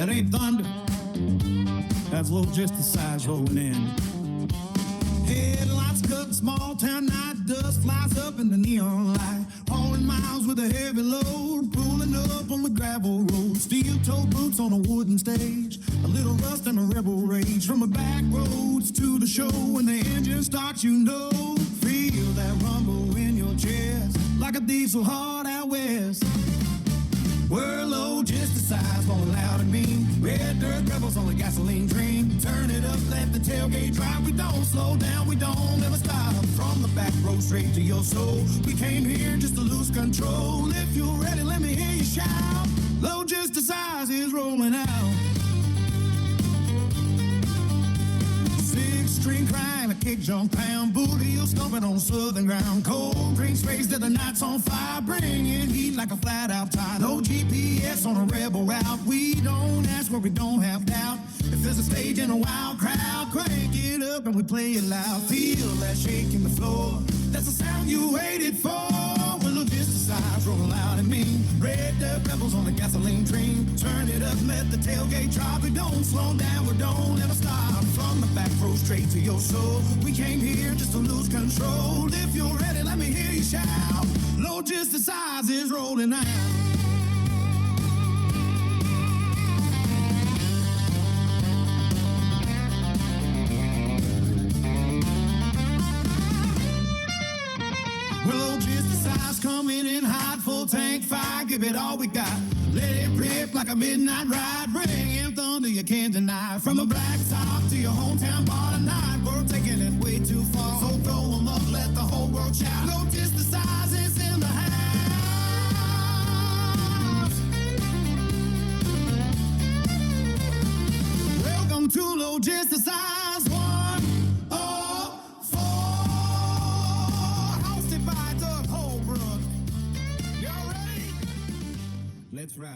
That ain't thunder. That's Logisticize rolling in. Headlights cut, small town night, dust flies up in the neon light. Hauling miles with a heavy load, pulling up on the gravel road. Steel-toed boots on a wooden stage, a little rust and a rebel rage. From the back roads to the show, when the engine starts, you know. Feel that rumble in your chest, like a diesel hard out west. We're Logisticize, going loud and mean. Red dirt rebels on the gasoline dream. Turn it up, let the tailgate drive. We don't slow down, we don't ever stop. From the back road straight to your soul. We came here just to lose control. If you're ready, let me hear you shout. Logisticize is rolling out. Six-string crying, a kick jump pound, booty heel stomping on southern ground. Cold drinks raised till the night's on fire, bringing heat like a flat-out tide. No GPS on a rebel route. We don't ask where we don't have doubt. If there's a stage in a wild crowd, crank it up and we play it loud. Feel that shake in the floor. That's the sound you waited for. We're Logisticize, rolling loud and mean. Red dirt rebels on the gasoline train. Turn it up, let the tailgate drop. We don't slow down, we don't ever stop. From the back row straight to your soul. We came here just to lose control. If you're ready, let me hear you shout. Logisticize is rolling out. Well, Logisticize coming in hot, full tank fire, give it all we got. Let it rip like a midnight ride, bring in thunder you can't deny. From the black top to your hometown bar tonight, we're taking it way too far. So throw 'em up, let the whole world shout. Logisticize is in the house. Welcome to Logisticize 104. Hosted by Doug Holbrook. Y'all ready? Let's ride.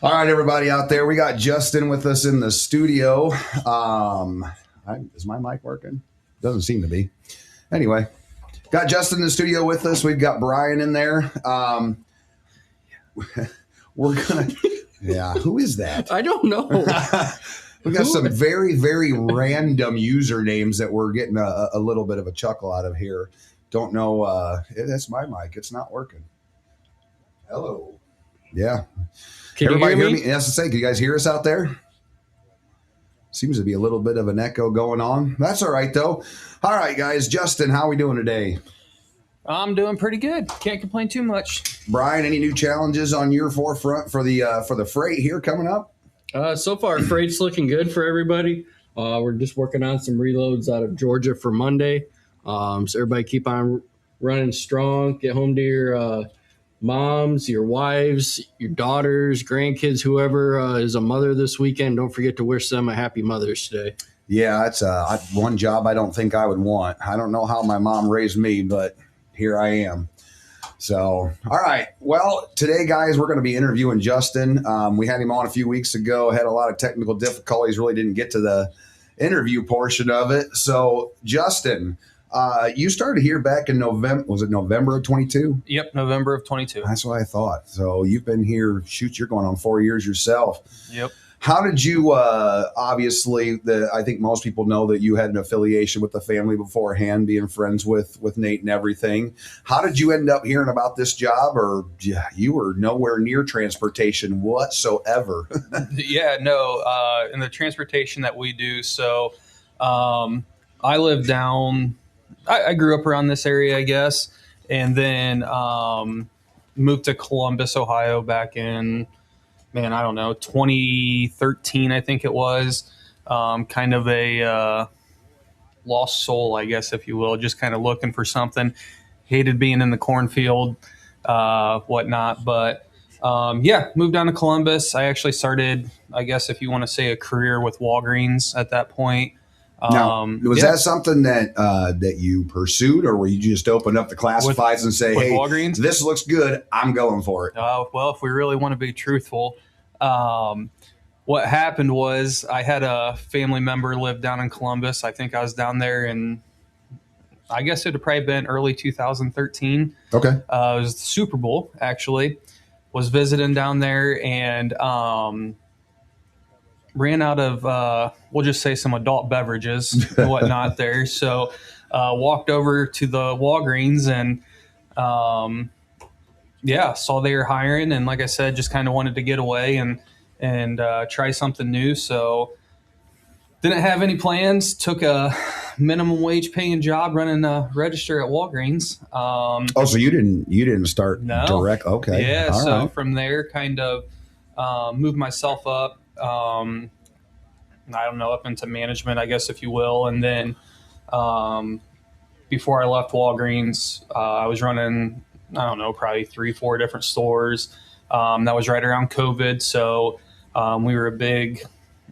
All right, everybody out there, we got Justin with us in the studio. Is my mic working? Doesn't seem to be. Anyway, got Justin in the studio with us. We've got Brian in there. We're gonna, yeah. Who is that? I don't know. We got some very, very random usernames that we're getting a little bit of a chuckle out of here. Don't know. That's my mic. It's not working. Hello. Yeah. Can Everybody you hear me? Yes, to say, can you guys hear us out there? Seems to be a little bit of an echo going on. That's all right, though. All right, guys. Justin, how are we doing today? I'm doing pretty good. Can't complain too much. Brian, any new challenges on your forefront for the freight here coming up? So far, freight's looking good for everybody. We're just working on some reloads out of Georgia for Monday. So everybody keep on running strong. Get home to your moms, your wives, your daughters, grandkids, whoever is a mother this weekend. Don't forget to wish them a happy Mother's Day. Yeah, it's one job I don't think I would want. I don't know how my mom raised me, but here I am. So, all right. Well, today, guys, we're going to be interviewing Justin. We had him on a few weeks ago, had a lot of technical difficulties, really didn't get to the interview portion of it. So, Justin, you started here back in November. Was it November of 22? Yep, November of 22. That's what I thought. So you've been here, you're going on 4 years yourself. Yep. How did you, obviously, I think most people know that you had an affiliation with the family beforehand, being friends with Nate and everything. How did you end up hearing about this job, or you were nowhere near transportation whatsoever? Yeah, no, in the transportation that we do. So I live down, I grew up around this area, I guess, and then moved to Columbus, Ohio back in, I don't know, 2013, I think it was. Kind of a lost soul, I guess, if you will, just kind of looking for something. Hated being in the cornfield, whatnot. But moved down to Columbus. I actually started, I guess, if you want to say, a career with Walgreens at that point. Now, was that something that you pursued, or were you just open up the classifieds and say, hey, Walgreens? This looks good, I'm going for it? Well, if we really want to be truthful, what happened was I had a family member live down in Columbus. I think I was down there in, I guess it would have probably been early 2013. Okay. It was the Super Bowl, actually. was visiting down there and ran out of, we'll just say, some adult beverages and whatnot there. So walked over to the Walgreens and saw they were hiring. And like I said, just kind of wanted to get away and try something new. So didn't have any plans. Took a minimum wage paying job running a register at Walgreens. So you didn't start direct? Okay. Yeah. All so right. from there, kind of moved myself up. I don't know, up into management, I guess, if you will. And then before I left Walgreens, I was running, I don't know, probably 3-4 different stores. That was right around COVID. So we were big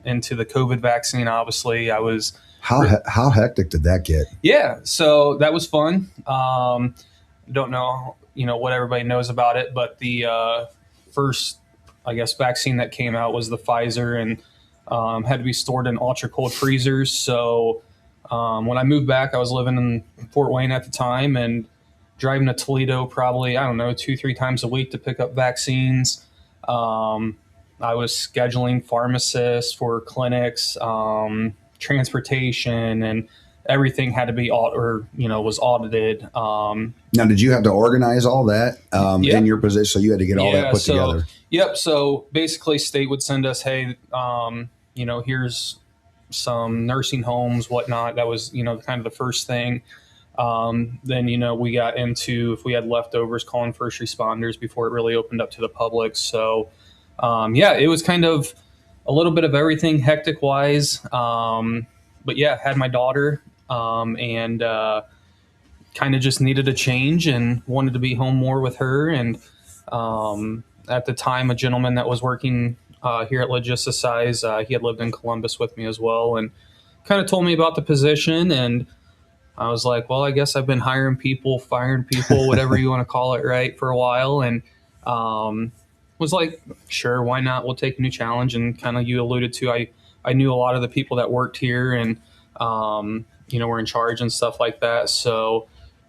into the COVID vaccine. Obviously, I was. How hectic did that get? Yeah, so that was fun. Don't know, what everybody knows about it, but the first, I guess, vaccine that came out was the Pfizer, and had to be stored in ultra cold freezers. So when I moved back, I was living in Fort Wayne at the time and driving to Toledo probably, I don't know, 2-3 times a week to pick up vaccines. I was scheduling pharmacists for clinics, transportation, and everything had to be was audited. Now, did you have to organize all that in your position? So you had to get all that put together. Yep. So basically, state would send us, hey, here's some nursing homes, whatnot. That was, kind of the first thing. Then, we got into, if we had leftovers, calling first responders before it really opened up to the public. So, it was kind of a little bit of everything hectic wise. But yeah, had my daughter, and kind of just needed a change and wanted to be home more with her. And at the time, a gentleman that was working here at Logisticize, he had lived in Columbus with me as well, and kind of told me about the position. And I was like, well, I guess I've been hiring people, firing people, whatever you want to call it, right, for a while. And was like, sure, why not? We'll take a new challenge. And kind of you alluded to, I knew a lot of the people that worked here and, were in charge and stuff like that. So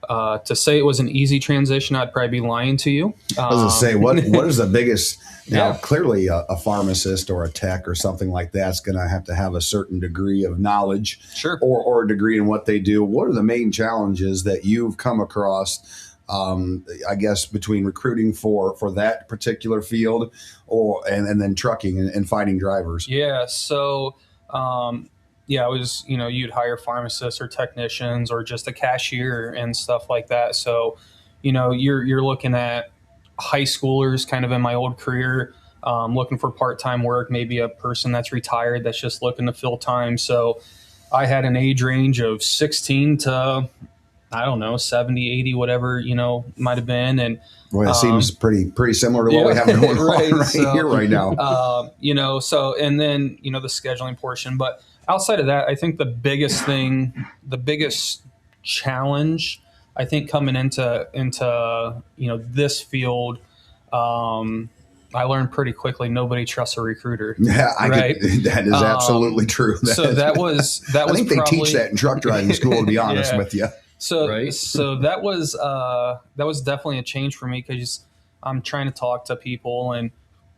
to say it was an easy transition, I'd probably be lying to you. I was going to say, what is the biggest, now Yeah. clearly a pharmacist or a tech or something like that's going to have a certain degree of knowledge Sure. or a degree in what they do. What are the main challenges that you've come across, I guess, between recruiting for that particular field and then trucking and finding drivers? Yeah. So, it was, you'd hire pharmacists or technicians or just a cashier and stuff like that. So, you're looking at high schoolers kind of in my old career, looking for part-time work, maybe a person that's retired that's just looking to fill time. So I had an age range of 16 to, I don't know, 70, 80, whatever, might have been. And Well, it seems pretty similar to what we have going on here right now. So, and then, the scheduling portion. But outside of that, I think the biggest challenge, I think, coming into this field, I learned pretty quickly nobody trusts a recruiter. Yeah, right? That is absolutely true. So that was I think they teach that in truck driving school, to be honest Yeah. with you. So Right. so that was definitely a change for me, because I'm trying to talk to people and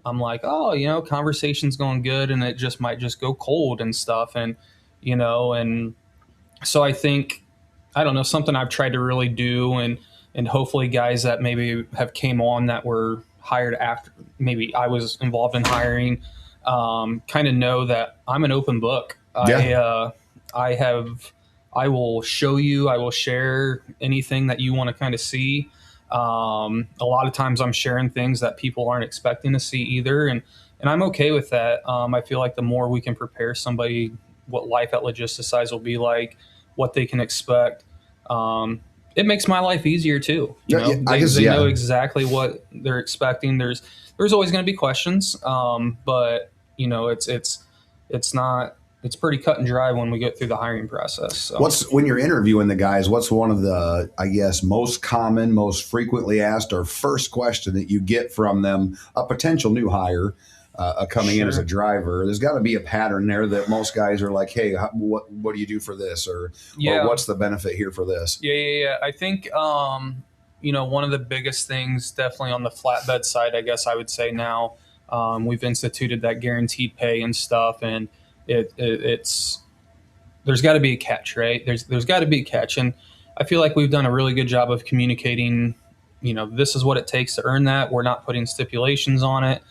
I'm like, oh, conversation's going good, and it might just go cold and stuff, and and so I think, I don't know, something I've tried to really do, and hopefully guys that maybe have came on that were hired after maybe I was involved in hiring, kind of know that I'm an open book. Yeah. I will show you, I will share anything that you want to kind of see. A lot of times I'm sharing things that people aren't expecting to see either. And I'm okay with that. I feel like the more we can prepare somebody what life at Logisticize will be like, what they can expect, it makes my life easier too. They know exactly what they're expecting. There's always going to be questions. But it's pretty cut and dry when we get through the hiring process. So. When you're interviewing the guys, what's one of the, I guess, most common, most frequently asked or first question that you get from them, a potential new hire coming in as a driver? There's got to be a pattern there that most guys are like, hey, what do you do for this? Or what's the benefit here for this? Yeah. I think, one of the biggest things definitely on the flatbed side, I guess I would say now, we've instituted that guaranteed pay and stuff, and it's there's got to be a catch, right? There's got to be a catch, and I feel like we've done a really good job of communicating. This is what it takes to earn that. We're not putting stipulations on it.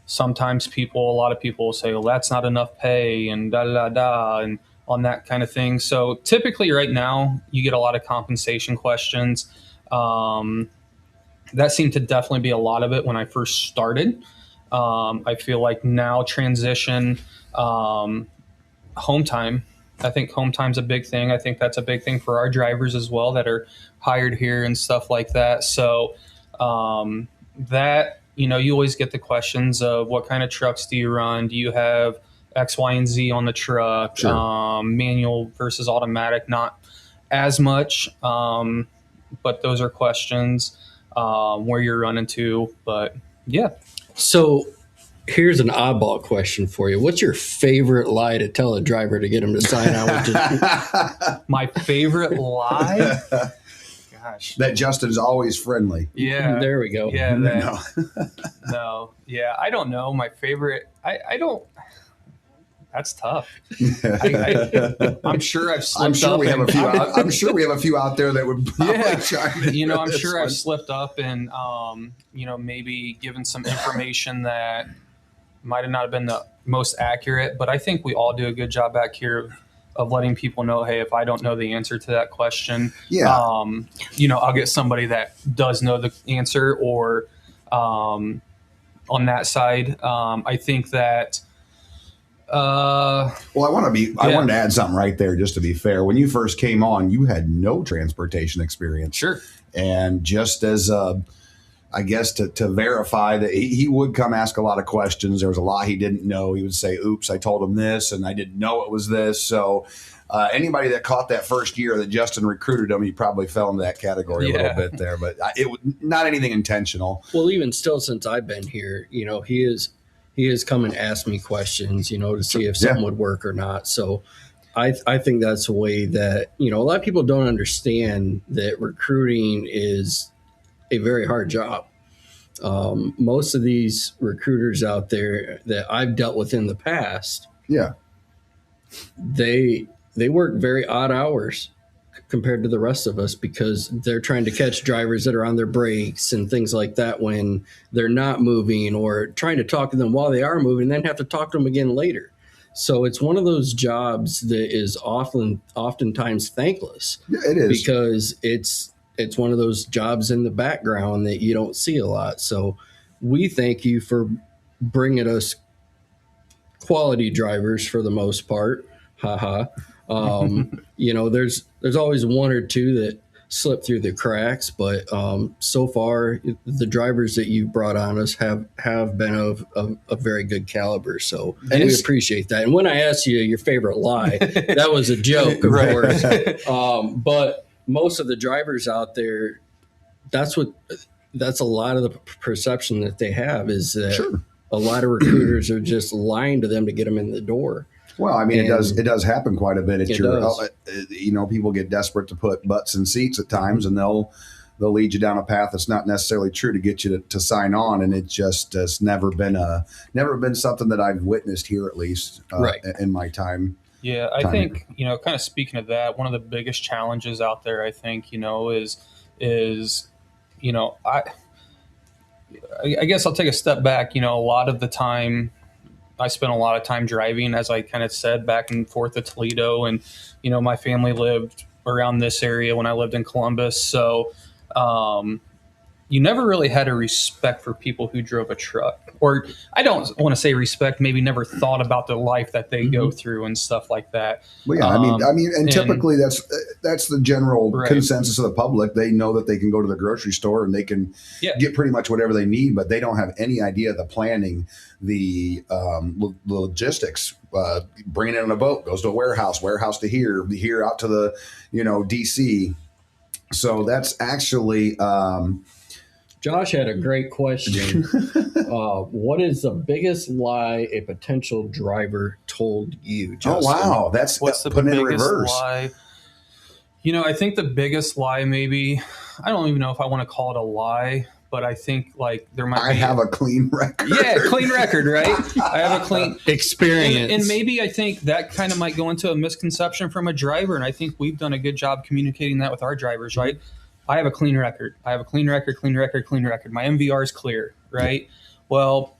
Sometimes a lot of people will say, well, that's not enough pay and da da da, and on that kind of thing. So typically right now you get a lot of compensation questions. That seemed to definitely be a lot of it when I first started. I feel like now transition, home time. I think home time's a big thing. I think that's a big thing for our drivers as well that are hired here and stuff like that. So that, you always get the questions of what kind of trucks do you run? Do you have X, Y, and Z on the truck? Sure. Manual versus automatic, not as much. But those are questions where you're running to. But yeah. So here's an oddball question for you. What's your favorite lie to tell a driver to get him to sign on with you? My favorite lie? Gosh. That Justin is always friendly. Yeah. There we go. Yeah. No. No. Yeah. I don't know. My favorite. I don't. That's tough. I'm sure I've slipped I'm sure up. we have a few. I'm sure we have a few out there that would probably chime in. I'm this sure one. I've slipped up and maybe given some information that might have not been the most accurate. But I think we all do a good job back here of letting people know, hey, if I don't know the answer to that question, I'll get somebody that does know the answer, or on that side. I think that. Well, I wanted to add something right there, just to be fair. When you first came on, you had no transportation experience. Sure. And just as, I guess, to verify that he would come ask a lot of questions. There was a lot he didn't know. He would say, oops, I told him this and I didn't know it was this. So anybody that caught that first year that Justin recruited him, he probably fell into that category a little bit there. But it was not anything intentional. Well, even still, since I've been here, he has come and asked me questions, to see if something would work or not. So I think that's a way that, a lot of people don't understand that recruiting is a very hard job. Most of these recruiters out there that I've dealt with in the past, they work very odd hours compared to the rest of us, because they're trying to catch drivers that are on their brakes and things like that when they're not moving, or trying to talk to them while they are moving and then have to talk to them again later. So it's one of those jobs that is oftentimes thankless. Yeah, it is. Because it's one of those jobs in the background that you don't see a lot. So we thank you for bringing us quality drivers for the most part. Haha. There's always one or two that slip through the cracks, but so far the drivers that you brought on us have been of a very good caliber. So we appreciate that. And when I asked you your favorite lie, that was a joke, of course. But most of the drivers out there, that's a lot of the perception that they have, is that a lot of recruiters are just lying to them to get them in the door. Well, I mean, it does happen quite a bit. People get desperate to put butts in seats at times, and they'll lead you down a path that's not necessarily true to get you to sign on. And it just has never been something that I've witnessed here, at least in my time. Yeah, I think, kind of speaking of that, one of the biggest challenges out there, I think, is I guess I'll take a step back. A lot of the time, I spent a lot of time driving, as I kind of said, back and forth to Toledo. And, my family lived around this area when I lived in Columbus. So you never really had a respect for people who drove a truck. Or I don't want to say respect, maybe never thought about the life that they go through and stuff like that. Well, yeah, and typically that's the general consensus of the public. They know that they can go to the grocery store and they can get pretty much whatever they need, but they don't have any idea of the planning, the logistics. Bringing it on a boat, goes to a warehouse to here out to the DC. So that's actually. Josh had a great question. What is the biggest lie a potential driver told you, Justin? Oh, wow. That's what's the put biggest in reverse. lie? I think the biggest lie, maybe, I don't even know if I want to call it a lie, but I think like there might I be. have a clean record. Yeah, clean record, right? I have a clean Experience. and maybe I think that kind of might go into a misconception from a driver, and I think we've done a good job communicating that with our drivers, right? I have a clean record. I have a clean record, clean record, clean record. My MVR is clear, right? Well,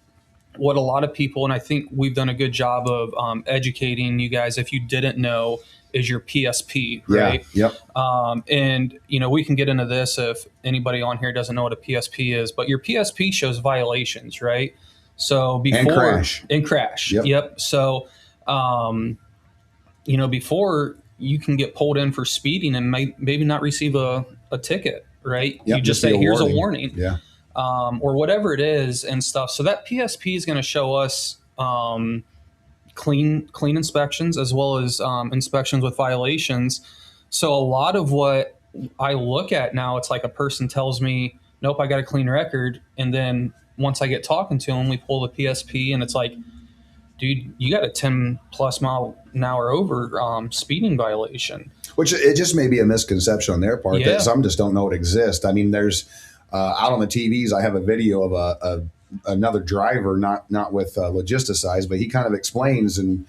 what a lot of people, and I think we've done a good job of educating you guys, if you didn't know, is your PSP, right? Yeah. Yep. And, we can get into this if anybody on here doesn't know what a PSP is, but your PSP shows violations, right? So before And crash. Yep. Yep. So, before you can get pulled in for speeding and maybe not receive a ticket, right? Yep, You just say, here's a warning. Yeah. Or whatever it is and stuff. So that PSP is going to show us clean inspections as well as inspections with violations. So a lot of what I look at now, it's like a person tells me, nope, I got a clean record. And then once I get talking to them, we pull the PSP and it's like, dude, you got a 10 plus mile an hour over speeding violation. Which it just may be a misconception on their part Yeah. that some just don't know it exists. I mean, there's out on the TVs, I have a video of another driver, not with Logisticize, but he kind of explains and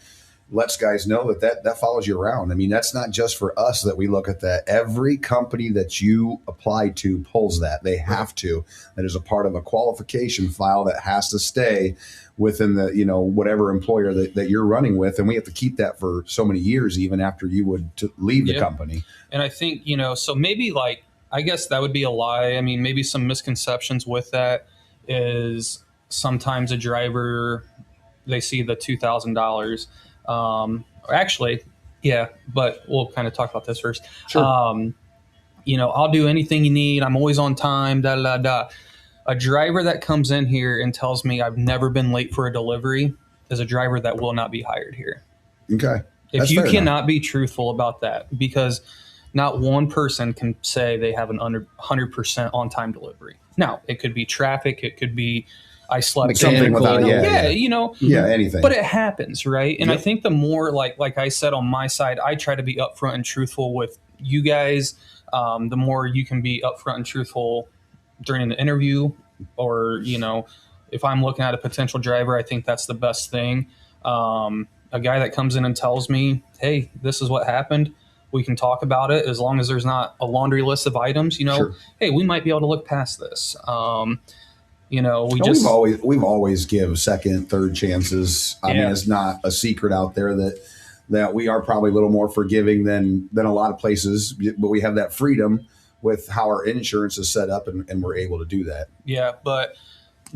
lets guys know that follows you around. I mean, that's not just for us that we look at that. Every company that you apply to pulls that. They have to. That is a part of a qualification file that has to stay within the, whatever employer that you're running with. And we have to keep that for so many years, even after you would leave the company. And I think, so maybe like, I guess that would be a lie. I mean, maybe some misconceptions with that is sometimes a driver, they see the $2,000. Actually, yeah, but we'll kind of talk about this first. Sure. I'll do anything you need. I'm always on time, da, da, da. A driver that comes in here and tells me I've never been late for a delivery is a driver that will not be hired here. Okay. If That's you fair cannot enough. be truthful about that, because not one person can say they have an under 100% on time delivery. Now, it could be traffic. It could be I slept Something in. without, Yeah, anything. But it happens, right? And Yep. I think the more, like I said on my side, I try to be upfront and truthful with you guys. The more you can be upfront and truthful during an interview, or if I'm looking at a potential driver, I think that's the best thing. A guy that comes in and tells me, "Hey, this is what happened." We can talk about it as long as there's not a laundry list of items. Sure. Hey, we might be able to look past this. We've always give second, third chances. I mean, it's not a secret out there that we are probably a little more forgiving than a lot of places, but we have that freedom with how our insurance is set up, and we're able to do that. Yeah, but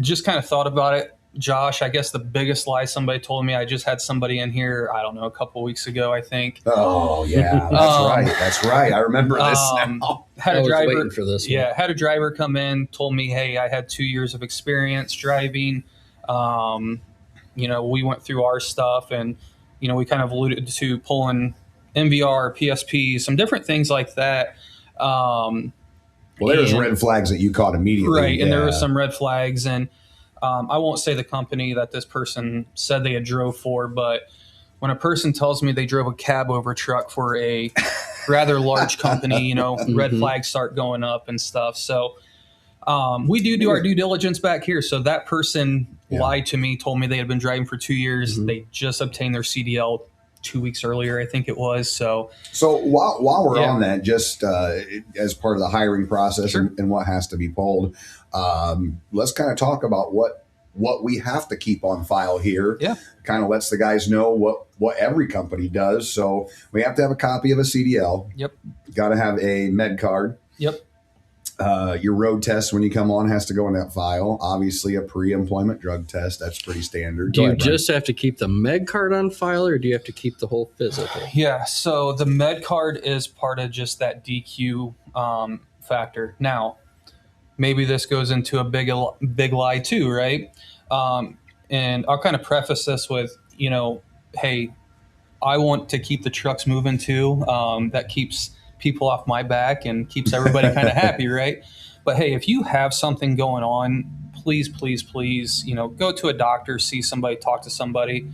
just kind of thought about it. Josh, I guess the biggest lie somebody told me, I just had somebody in here, I don't know, a couple of weeks ago, I think. Oh, yeah, that's right. I remember this now. I was waiting for this one. Yeah, had a driver come in, told me, hey, I had 2 years of experience driving. We went through our stuff, and, we kind of alluded to pulling MVR, PSP, some different things like that. Well, there's red flags that you caught immediately. Right, and there were some red flags, and I won't say the company that this person said they had drove for, but when a person tells me they drove a cab over truck for a rather large company, red flags start going up and stuff. So we do our due diligence back here. So that person lied to me, told me they had been driving for 2 years. Mm-hmm. They just obtained their CDL 2 weeks earlier, I think it was. So while we're on that, just as part of the hiring process, Sure. and what has to be pulled, let's kind of talk about what we have to keep on file here. Yeah. Kind of lets the guys know what every company does. So we have to have a copy of a CDL. Yep. Got to have a med card. Yep. Your road test when you come on has to go in that file. Obviously, a pre-employment drug test. That's pretty standard. Do you just have to keep the med card on file, or do you have to keep the whole physical? Yeah. So the med card is part of just that DQ factor. Now, maybe this goes into a big lie too, right? And I'll kind of preface this with, hey, I want to keep the trucks moving too. That keeps people off my back and keeps everybody kind of happy, right? But hey, if you have something going on, please, go to a doctor, see somebody, talk to somebody.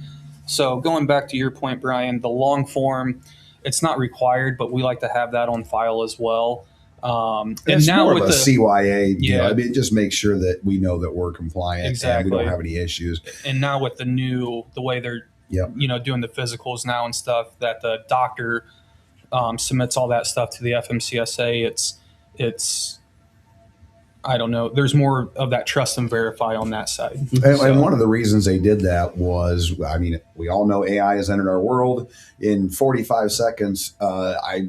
So going back to your point, Brian, the long form, it's not required, but we like to have that on file as well. And It's now more with of a the CYA deal. Yeah. I mean, just make sure that we know that we're compliant and we Exactly. don't have any issues. and now with the way they're Yep. doing the physicals now and stuff, that the doctor submits all that stuff to the FMCSA. It's I don't know. There's more of that trust and verify on that side. And one of the reasons they did that was, I mean, we all know AI has entered our world. In 45 seconds, I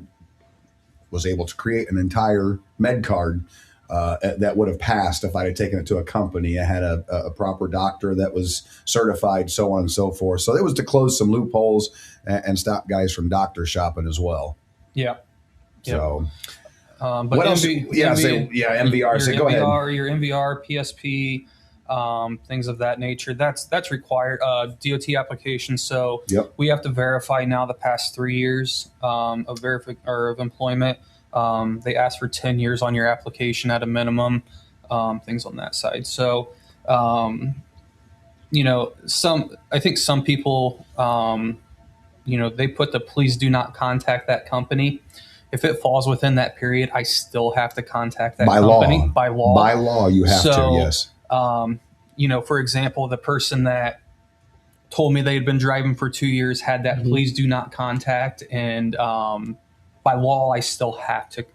was able to create an entire med card that would have passed if I had taken it to a company. I had a proper doctor that was certified, so on and so forth. So it was to close some loopholes and stop guys from doctor shopping as well. Yeah. So. But What else? MVR. So go ahead. Your MVR, PSP, things of that nature. That's required. DOT application. So Yep. we have to verify now the past 3 years of employment. They ask for 10 years on your application at a minimum. Things on that side. So I think some people they put the please do not contact that company. If it falls within that period, I still have to contact that company. By law. By law, you have to, yes. For example, the person that told me they had been driving for 2 years had that please do not contact. And by law, I still have to,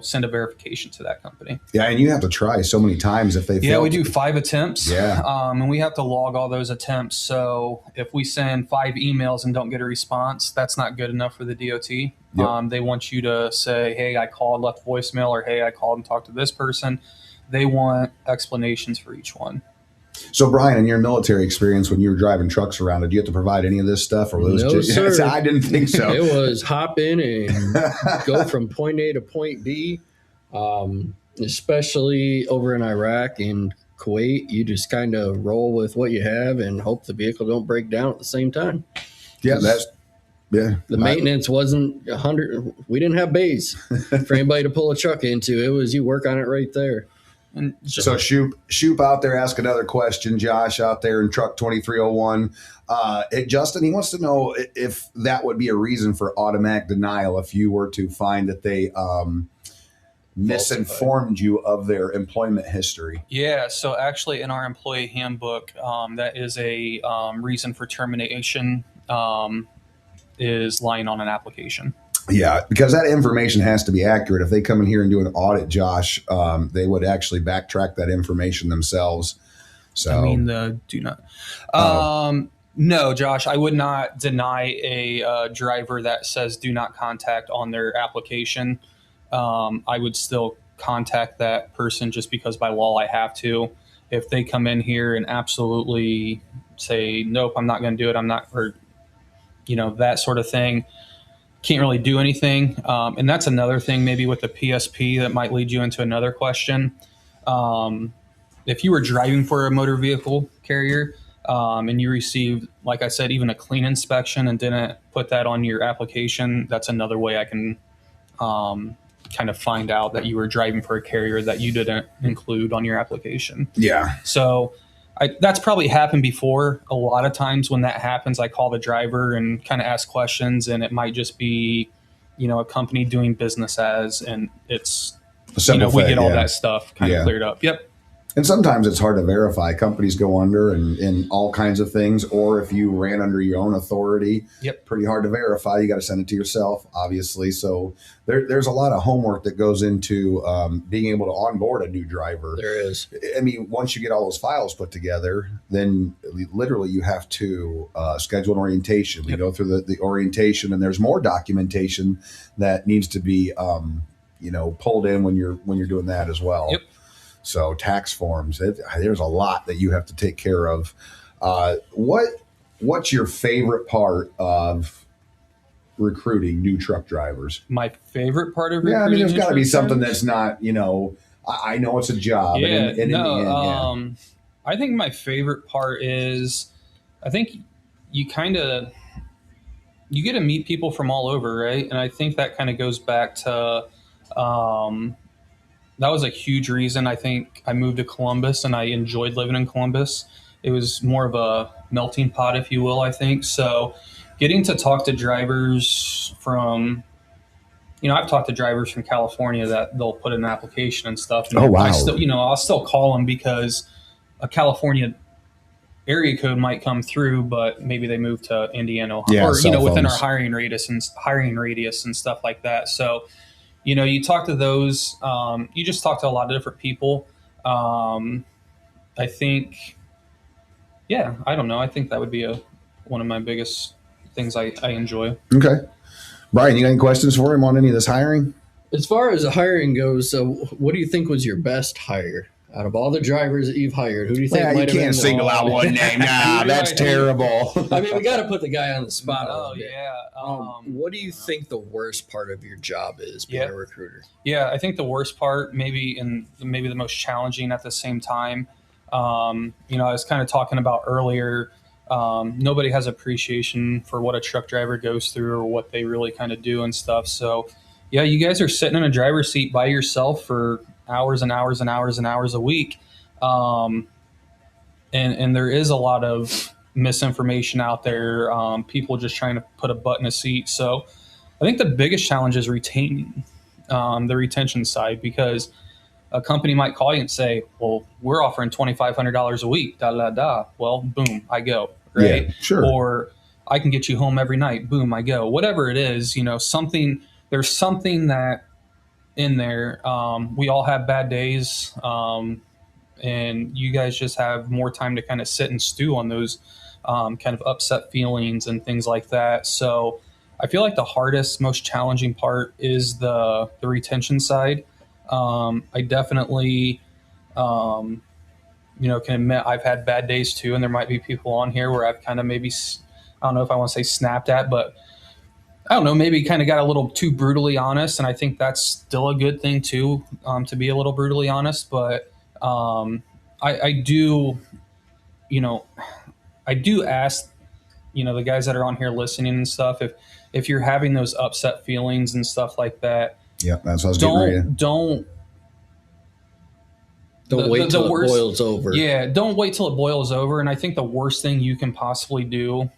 send a verification to that company. Yeah, and you have to try so many times if they fail. Yeah, we do 5 attempts. Yeah. And we have to log all those attempts. So if we send 5 emails and don't get a response, that's not good enough for the DOT. Yep. They want you to say, hey, I called, left voicemail, or hey, I called and talked to this person. They want explanations for each one. So, Brian, in your military experience, when you were driving trucks around, did you have to provide any of this stuff? Or was No, sir. I didn't think so. It was hop in and go from point A to point B, especially over in Iraq and Kuwait. You just kind of roll with what you have and hope the vehicle don't break down at the same time. Yeah, the maintenance wasn't 100. We didn't have bays for anybody to pull a truck into. It was you work on it right there. And so Shoop out there, ask another question. Josh out there in truck 2301. Justin, he wants to know if that would be a reason for automatic denial if you were to find that they misinformed you of their employment history. Yeah, so actually in our employee handbook, that is a reason for termination, is lying on an application. Yeah, because that information has to be accurate. If they come in here and do an audit, Josh, they would actually backtrack that information themselves. So I mean, do not. No, Josh, I would not deny a driver that says do not contact on their application. I would still contact that person just because by law I have to. If they come in here and absolutely say, nope, I'm not going to do it, I'm not, or, that sort of thing, can't really do anything. And that's another thing maybe with the PSP that might lead you into another question. If you were driving for a motor vehicle carrier and you received, like I said, even a clean inspection and didn't put that on your application, that's another way I can kind of find out that you were driving for a carrier that you didn't include on your application. Yeah. So that's probably happened before. A lot of times when that happens, I call the driver and kind of ask questions, and it might just be, a company doing business as, and it's, we get all that stuff kind of cleared up. Yep. And sometimes it's hard to verify. Companies go under and all kinds of things. Or if you ran under your own authority, pretty hard to verify. You got to send it to yourself, obviously. So there's a lot of homework that goes into being able to onboard a new driver. There is. I mean, once you get all those files put together, then literally you have to schedule an orientation. We go through the orientation, and there's more documentation that needs to be pulled in when you're doing that as well. Yep. So tax forms, there's a lot that you have to take care of. What's your favorite part of recruiting new truck drivers? My favorite part of recruiting? Yeah, I mean, there's got to be something that's not, I know it's a job. Yeah, in the end, I think my favorite part is, I think you get to meet people from all over, right? And I think that kind of goes back to, that was a huge reason I think I moved to Columbus, and I enjoyed living in Columbus. It was more of a melting pot, if you will, I think. So getting to talk to drivers from, I've talked to drivers from California that they'll put in an application and stuff. And Oh, wow. I still, I'll still call them because a California area code might come through, but maybe they move to Indiana, Yeah, or cell within our phones. hiring radius and stuff like that. So, you talk to those. You just talk to a lot of different people. I think, I don't know. I think that would be one of my biggest things I enjoy. Okay. Brian, you got any questions for him on any of this hiring? As far as hiring goes, what do you think was your best hire out of all the drivers that you've hired? Who do you think Yeah, might you have been can't single out one name. Nah, that's terrible. I mean, we got to put the guy on the spot. a little bit. yeah. What do you think the worst part of your job is being a recruiter? Yeah, I think the worst part, maybe the most challenging at the same time. I was kind of talking about earlier. Nobody has appreciation for what a truck driver goes through or what they really kind of do and stuff. So, yeah, you guys are sitting in a driver's seat by yourself for hours and hours and hours and hours a week. And there is a lot of misinformation out there. People just trying to put a butt in a seat. So I think the biggest challenge is retaining the retention side, because a company might call you and say, well, we're offering $2,500 a week, da, da, da. Well, boom, I go, right? Yeah, sure. Or I can get you home every night, boom, I go. Whatever it is, there's something that in there. We all have bad days, and you guys just have more time to kind of sit and stew on those kind of upset feelings and things like that. So I feel like the hardest, most challenging part is the retention side. I definitely, can admit I've had bad days too. And there might be people on here where I've kind of maybe, I don't know if I want to say snapped at, but I don't know, maybe kind of got a little too brutally honest. And I think that's still a good thing too, to be a little brutally honest. But I do ask, the guys that are on here listening and stuff, if you're having those upset feelings and stuff like that, Yeah, that's what I was getting ready to. Don't wait till it boils over. Yeah, don't wait till it boils over. And I think the worst thing you can possibly do,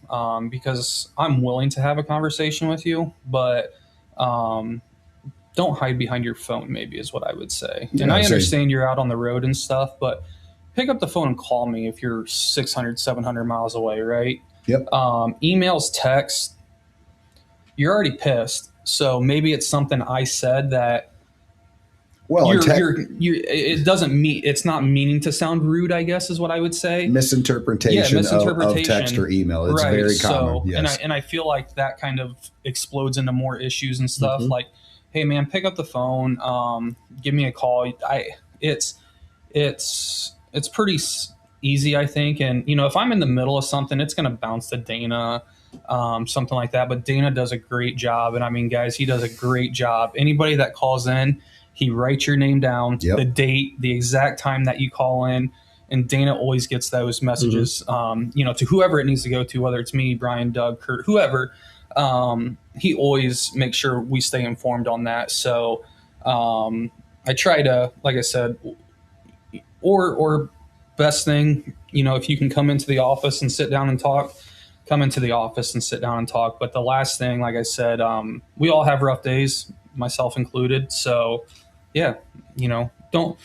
because I'm willing to have a conversation with you, but don't hide behind your phone, maybe is what I would say. Yeah, and I understand you're out on the road and stuff, but pick up the phone and call me if you're 600, 700 miles away, right? Yep. Emails, text, you're already pissed. So maybe it's something I said that it doesn't mean, it's not meaning to sound rude, I guess is what I would say. Misinterpretation of text or email. It's right. very common. So, yes. and I feel like that kind of explodes into more issues and stuff. Mm-hmm. Like, hey man, pick up the phone, give me a call. It's pretty easy, I think. And if I'm in the middle of something, it's going to bounce to Dana, something like that. But Dana does a great job. And I mean, guys, he does a great job. Anybody that calls in, he writes your name down, the date, the exact time that you call in, and Dana always gets those messages, to whoever it needs to go to, whether it's me, Brian, Doug, Kurt, whoever. He always makes sure we stay informed on that. So I try to, like I said, or best thing, if you can come into the office and sit down and talk, come into the office and sit down and talk. But the last thing, like I said, we all have rough days, myself included. So yeah, don't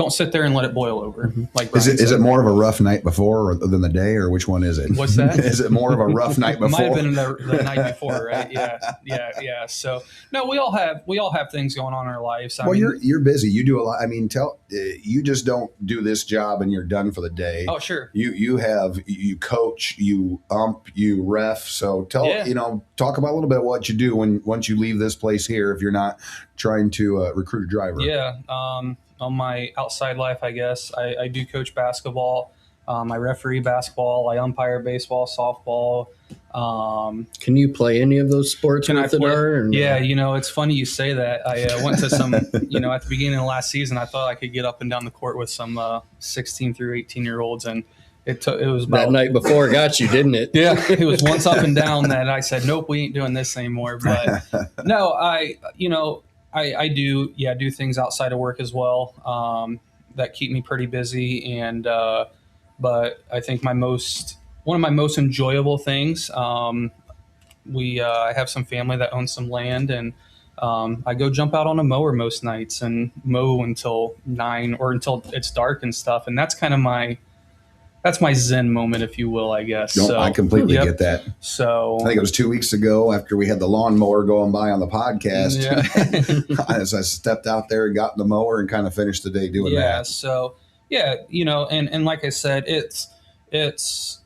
sit there and let it boil over. Like Brian is it more of a rough night before than the day, or which one is it? What's that? Is it more of a rough night before? Might have been the night before, right? Yeah. So no, we all have things going on in our lives. I mean, you're busy. You do a lot. I mean, you just don't do this job and you're done for the day. Oh, sure. You coach, you you ref. So talk about a little bit what you do once you leave this place here, if you're not trying to recruit a driver. Yeah. On my outside life, I guess I do coach basketball. I referee basketball. I umpire baseball, softball. Can you play any of those sports with the dart? Yeah, it's funny you say that. I went to some, at the beginning of last season, I thought I could get up and down the court with some 16 through 18-year-olds, and it was about that night before got you, didn't it? Yeah, it was once up and down that I said, nope, we ain't doing this anymore. But no, I do things outside of work as well that keep me pretty busy. And but I think my most one of my most enjoyable things. I have some family that owns some land, and I go jump out on a mower most nights and mow until 9 or until it's dark and stuff. And that's kind of that's my Zen moment, if you will, I guess. No, So, I completely get that. So I think it was 2 weeks ago after we had the lawnmower going by on the podcast. Yeah. As I stepped out there and got in the mower and kind of finished the day doing yeah. that. So yeah, and like I said, it's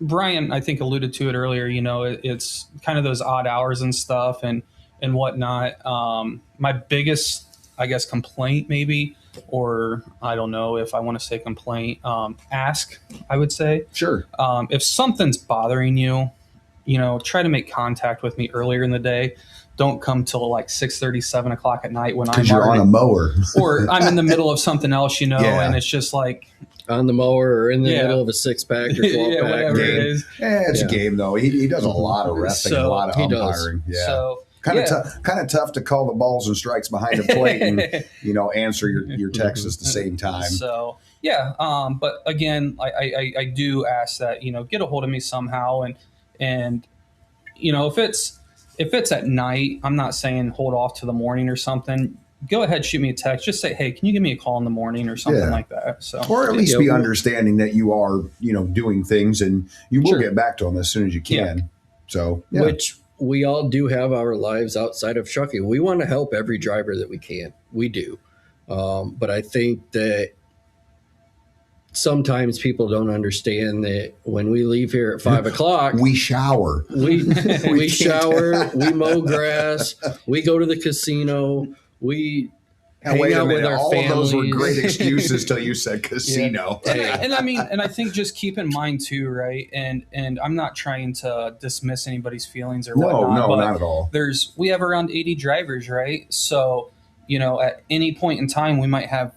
Brian, I think, alluded to it earlier. It's kind of those odd hours and stuff and whatnot. My biggest, I guess, complaint maybe, or I don't know if I want to say complaint, ask, I would say. Sure. If something's bothering you, try to make contact with me earlier in the day. Don't come till like 6:30, 7 o'clock at night when I'm Because you're on a mower. or I'm in the middle of something else, Yeah. and it's just like, On the mower or in the Yeah. middle of a 6-pack or 12-pack. yeah, whatever it game. is. It's a Yeah. game though. He does a lot of refing and a So, lot of he does. umpiring. Yeah. So Kind of yeah. tough to call the balls and strikes behind a plate and answer your texts at the same time. So yeah, but again, I do ask that get a hold of me somehow, and if it's at night, I'm not saying hold off to the morning or something. Go ahead, shoot me a text. Just say, hey, can you give me a call in the morning or something Yeah. like that? So Or at least Yeah, be well- understanding that you are doing things and you will Sure. get back to them as soon as you can. So yeah. Which we all do have our lives outside of trucking. We want to help every driver that we can. We do. But I think that sometimes people don't understand that when we leave here at 5 o'clock, we shower. we shower, we mow grass, we go to the casino, we Now, hang wait a out with minute. our All families. of those were great excuses till you said casino. and I mean, and I think just keep in mind too, right? And I'm not trying to dismiss anybody's feelings or whatnot. No, but not at all. we have around 80 drivers, right? So, at any point in time, we might have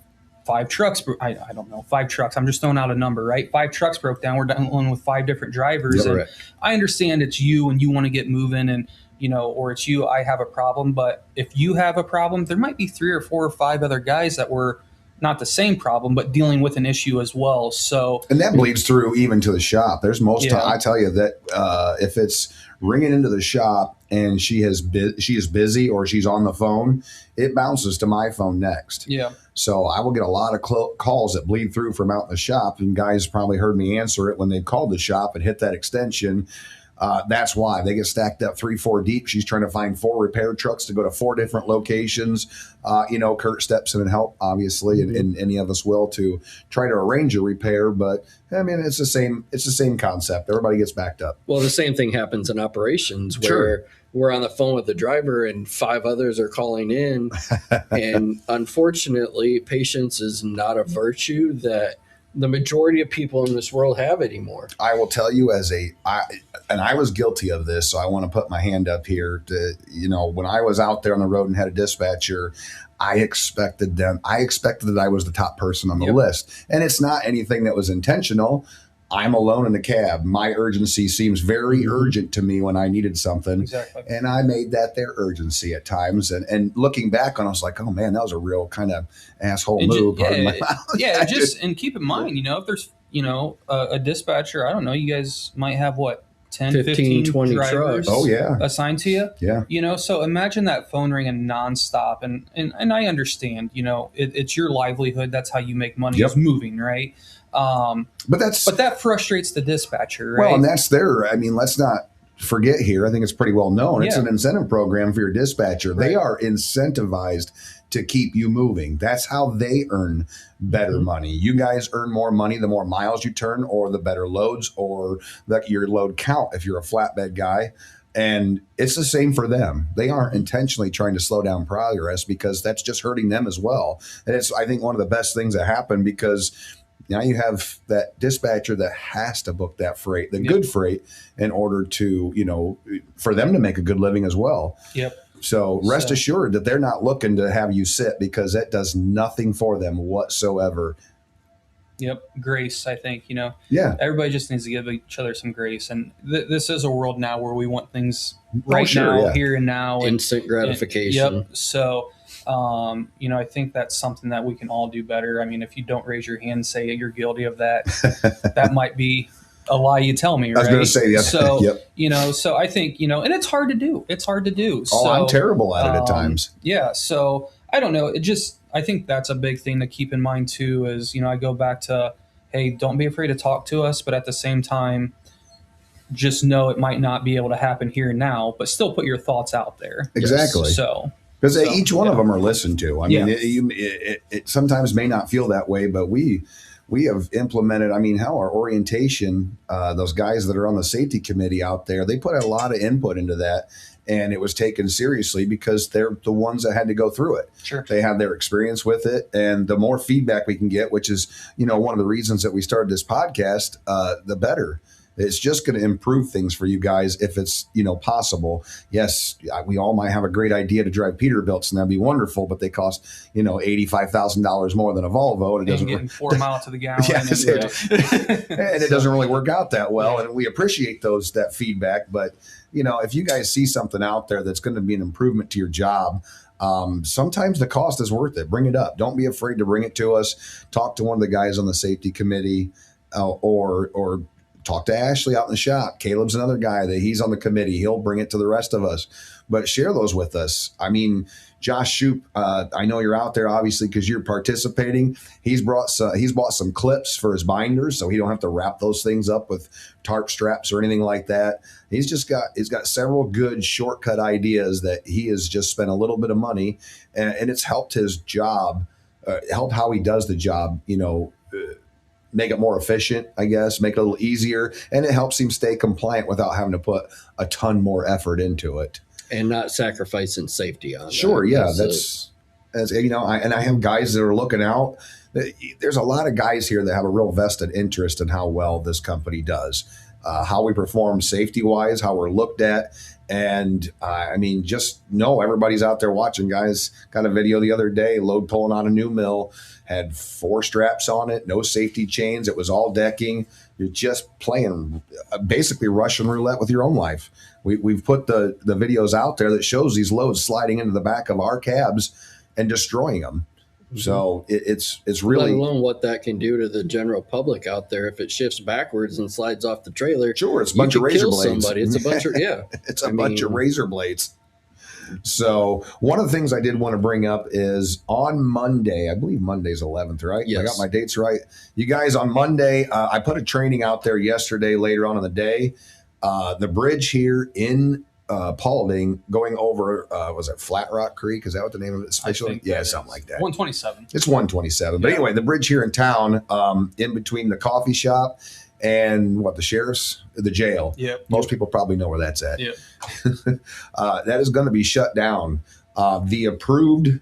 5 trucks. I don't know, 5 trucks. I'm just throwing out a number, right? 5 trucks broke down. We're dealing with 5 different drivers. Yeah, and right. I understand it's you and you want to get moving and, or it's you, I have a problem. But if you have a problem, there might be 3 or 4 or 5 other guys that were not the same problem, but dealing with an issue as well. So, And that bleeds through even to the shop. There's most time, I tell you that if it's ringing into the shop and she is busy or she's on the phone, it bounces to my phone next. yeah. So I will get a lot of calls that bleed through from out in the shop, and guys probably heard me answer it when they called the shop and hit that extension. That's why they get stacked up 3-4 deep. She's trying to find 4 repair trucks to go to 4 different locations. Kurt steps in and help, obviously, and any of us will to try to arrange a repair. But I mean, it's the same concept. Everybody gets backed up. Well, the same thing happens in operations where Sure. we're on the phone with the driver and 5 others are calling in. And unfortunately, patience is not a virtue that the majority of people in this world have anymore. I will tell you I was guilty of this, so I want to put my hand up here to, when I was out there on the road and had a dispatcher, I expected that I was the top person on the list. And it's not anything that was intentional. I'm alone in the cab. My urgency seems very urgent to me when I needed something. Exactly. And I made that their urgency at times. And looking back on it, I was like, oh man, that was a real kind of asshole And move. and keep in mind, if there's, a dispatcher, I don't know, you guys might have 10, 15, 20 drivers trucks. Oh yeah. assigned to you. Yeah. So imagine that phone ringing nonstop. And I understand, it's your livelihood. That's how you make money is moving, right? But that frustrates the dispatcher, right? Well, and that's let's not forget here. I think it's pretty well known. It's an incentive program for your dispatcher. Right. They are incentivized to keep you moving. That's how they earn better money. You guys earn more money the more miles you turn, or the better loads, or your load count if you're a flatbed guy. And it's the same for them. They aren't intentionally trying to slow down progress because that's just hurting them as well. And it's, I think, one of the best things that happened because now you have that dispatcher that has to book that freight, the good freight, in order to, for them to make a good living as well. Yep. So rest assured that they're not looking to have you sit, because that does nothing for them whatsoever. Yep. Grace, I think, Yeah. everybody just needs to give each other some grace. And this is a world now where we want things now, here and now. Instant gratification. Yep. So, I think that's something that we can all do better. I mean, if you don't raise your hand and say you're guilty of that, that might be a lie you tell me, right? I was going to say, yeah. So, Yep. so I think, and it's hard to do. It's hard to do. Oh, so, I'm terrible at it at times. Yeah. So I don't know. I think that's a big thing to keep in mind too, is, I go back to, hey, don't be afraid to talk to us, but at the same time, just know it might not be able to happen here and now, but still put your thoughts out there. Exactly. So, because each one of them are listened to. I mean, it sometimes may not feel that way, but we have implemented, how our orientation, those guys that are on the safety committee out there, they put a lot of input into that, and it was taken seriously because they're the ones that had to go through it. Sure. They have their experience with it, and the more feedback we can get, which is, one of the reasons that we started this podcast, the better. It's just going to improve things for you guys if it's, possible. Yes, we all might have a great idea to drive Peterbilts, and that'd be wonderful, but they cost, $85,000 more than a Volvo. And it doesn't getting 4 miles to the gallon. Yes, and it doesn't really work out that well. And we appreciate that feedback. But, if you guys see something out there that's going to be an improvement to your job, sometimes the cost is worth it. Bring it up. Don't be afraid to bring it to us. Talk to one of the guys on the safety committee, or talk to Ashley out in the shop. Caleb's another guy that he's on the committee. He'll bring it to the rest of us, but share those with us. Josh Shoup, I know you're out there obviously because you're participating. He's bought some clips for his binders, so he don't have to wrap those things up with tarp straps or anything like that. He's got several good shortcut ideas that he has just spent a little bit of money, and it's helped his job, helped how he does the job, make it more efficient, I guess, make it a little easier. And it helps him stay compliant without having to put a ton more effort into it. And not sacrificing safety on Sure. that. Yeah. That's I have guys that are looking out. There's a lot of guys here that have a real vested interest in how well this company does, how we perform safety wise, how we're looked at. And just know everybody's out there watching. Guys, got a video the other day, load pulling on a new mill, had 4 straps on it, no safety chains. It was all decking. You're just playing basically Russian roulette with your own life. We've put the videos out there that shows these loads sliding into the back of our cabs and destroying them. Mm-hmm. So it's really, let alone what that can do to the general public out there if it shifts backwards and slides off the trailer. Sure, it's a bunch of razor blades. Somebody. It's a bunch of it's a bunch of razor blades. So one of the things I did want to bring up is on Monday, I believe Monday's 11th, right? Yes. I got my dates right. You guys, on Monday, I put a training out there yesterday, later on in the day. The bridge here in Paulding going over, was it Flat Rock Creek? Is that what the name of it is? Yeah, something like that. 127. It's 127. But anyway, the bridge here in town, in between the coffee shop and the jail. Yep. Most people probably know where that's at. Yep. That is going to be shut down. The approved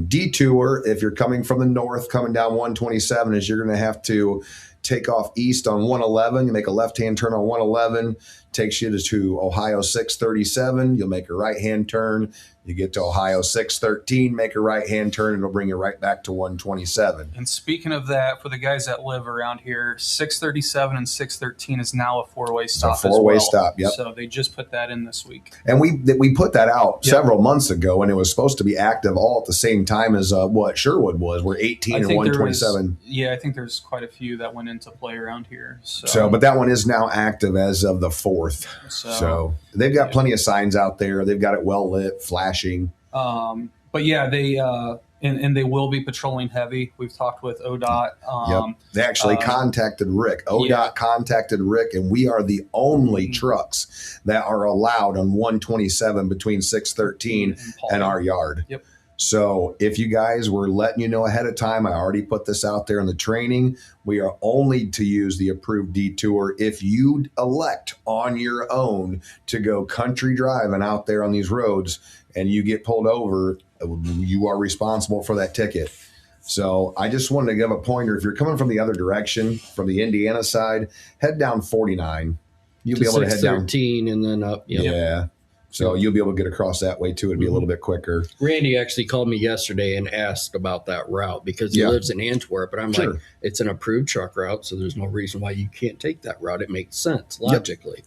detour, if you're coming from the north, coming down 127, is you're going to have to take off east on 111. You make a left-hand turn on 111, takes you to Ohio 637. You'll make a right-hand turn. You get to Ohio 613, make a right-hand turn, and it'll bring you right back to 127. And speaking of that, for the guys that live around here, 637 and 613 is now a 4-way stop. It's a 4-way stop, yep. So they just put that in this week. And we put that out several months ago, and it was supposed to be active all at the same time as what Sherwood was. We're 18 and 127. I think there's quite a few that went into play around here. But that one is now active as of the 4th. So they've got plenty of signs out there. They've got it well lit, flashing. But yeah, they and they will be patrolling heavy. We've talked with ODOT. They actually contacted Rick. ODOT contacted Rick, and we are the only trucks that are allowed on 127 between 613 and our yard. Yep. So if you guys were letting you know ahead of time, I already put this out there in the training. We are only to use the approved detour if you elect on your own to go country driving out there on these roads and you get pulled over, you are responsible for that ticket. So I just wanted to give a pointer. If you're coming from the other direction, from the Indiana side, head down 49. You'll be able to head down 13 and then up. Yep. Yeah. So you'll be able to get across that way too. It'd be a little bit quicker. Randy actually called me yesterday and asked about that route because he lives in Antwerp. And I'm like, it's an approved truck route, so there's no reason why you can't take that route. It makes sense logically.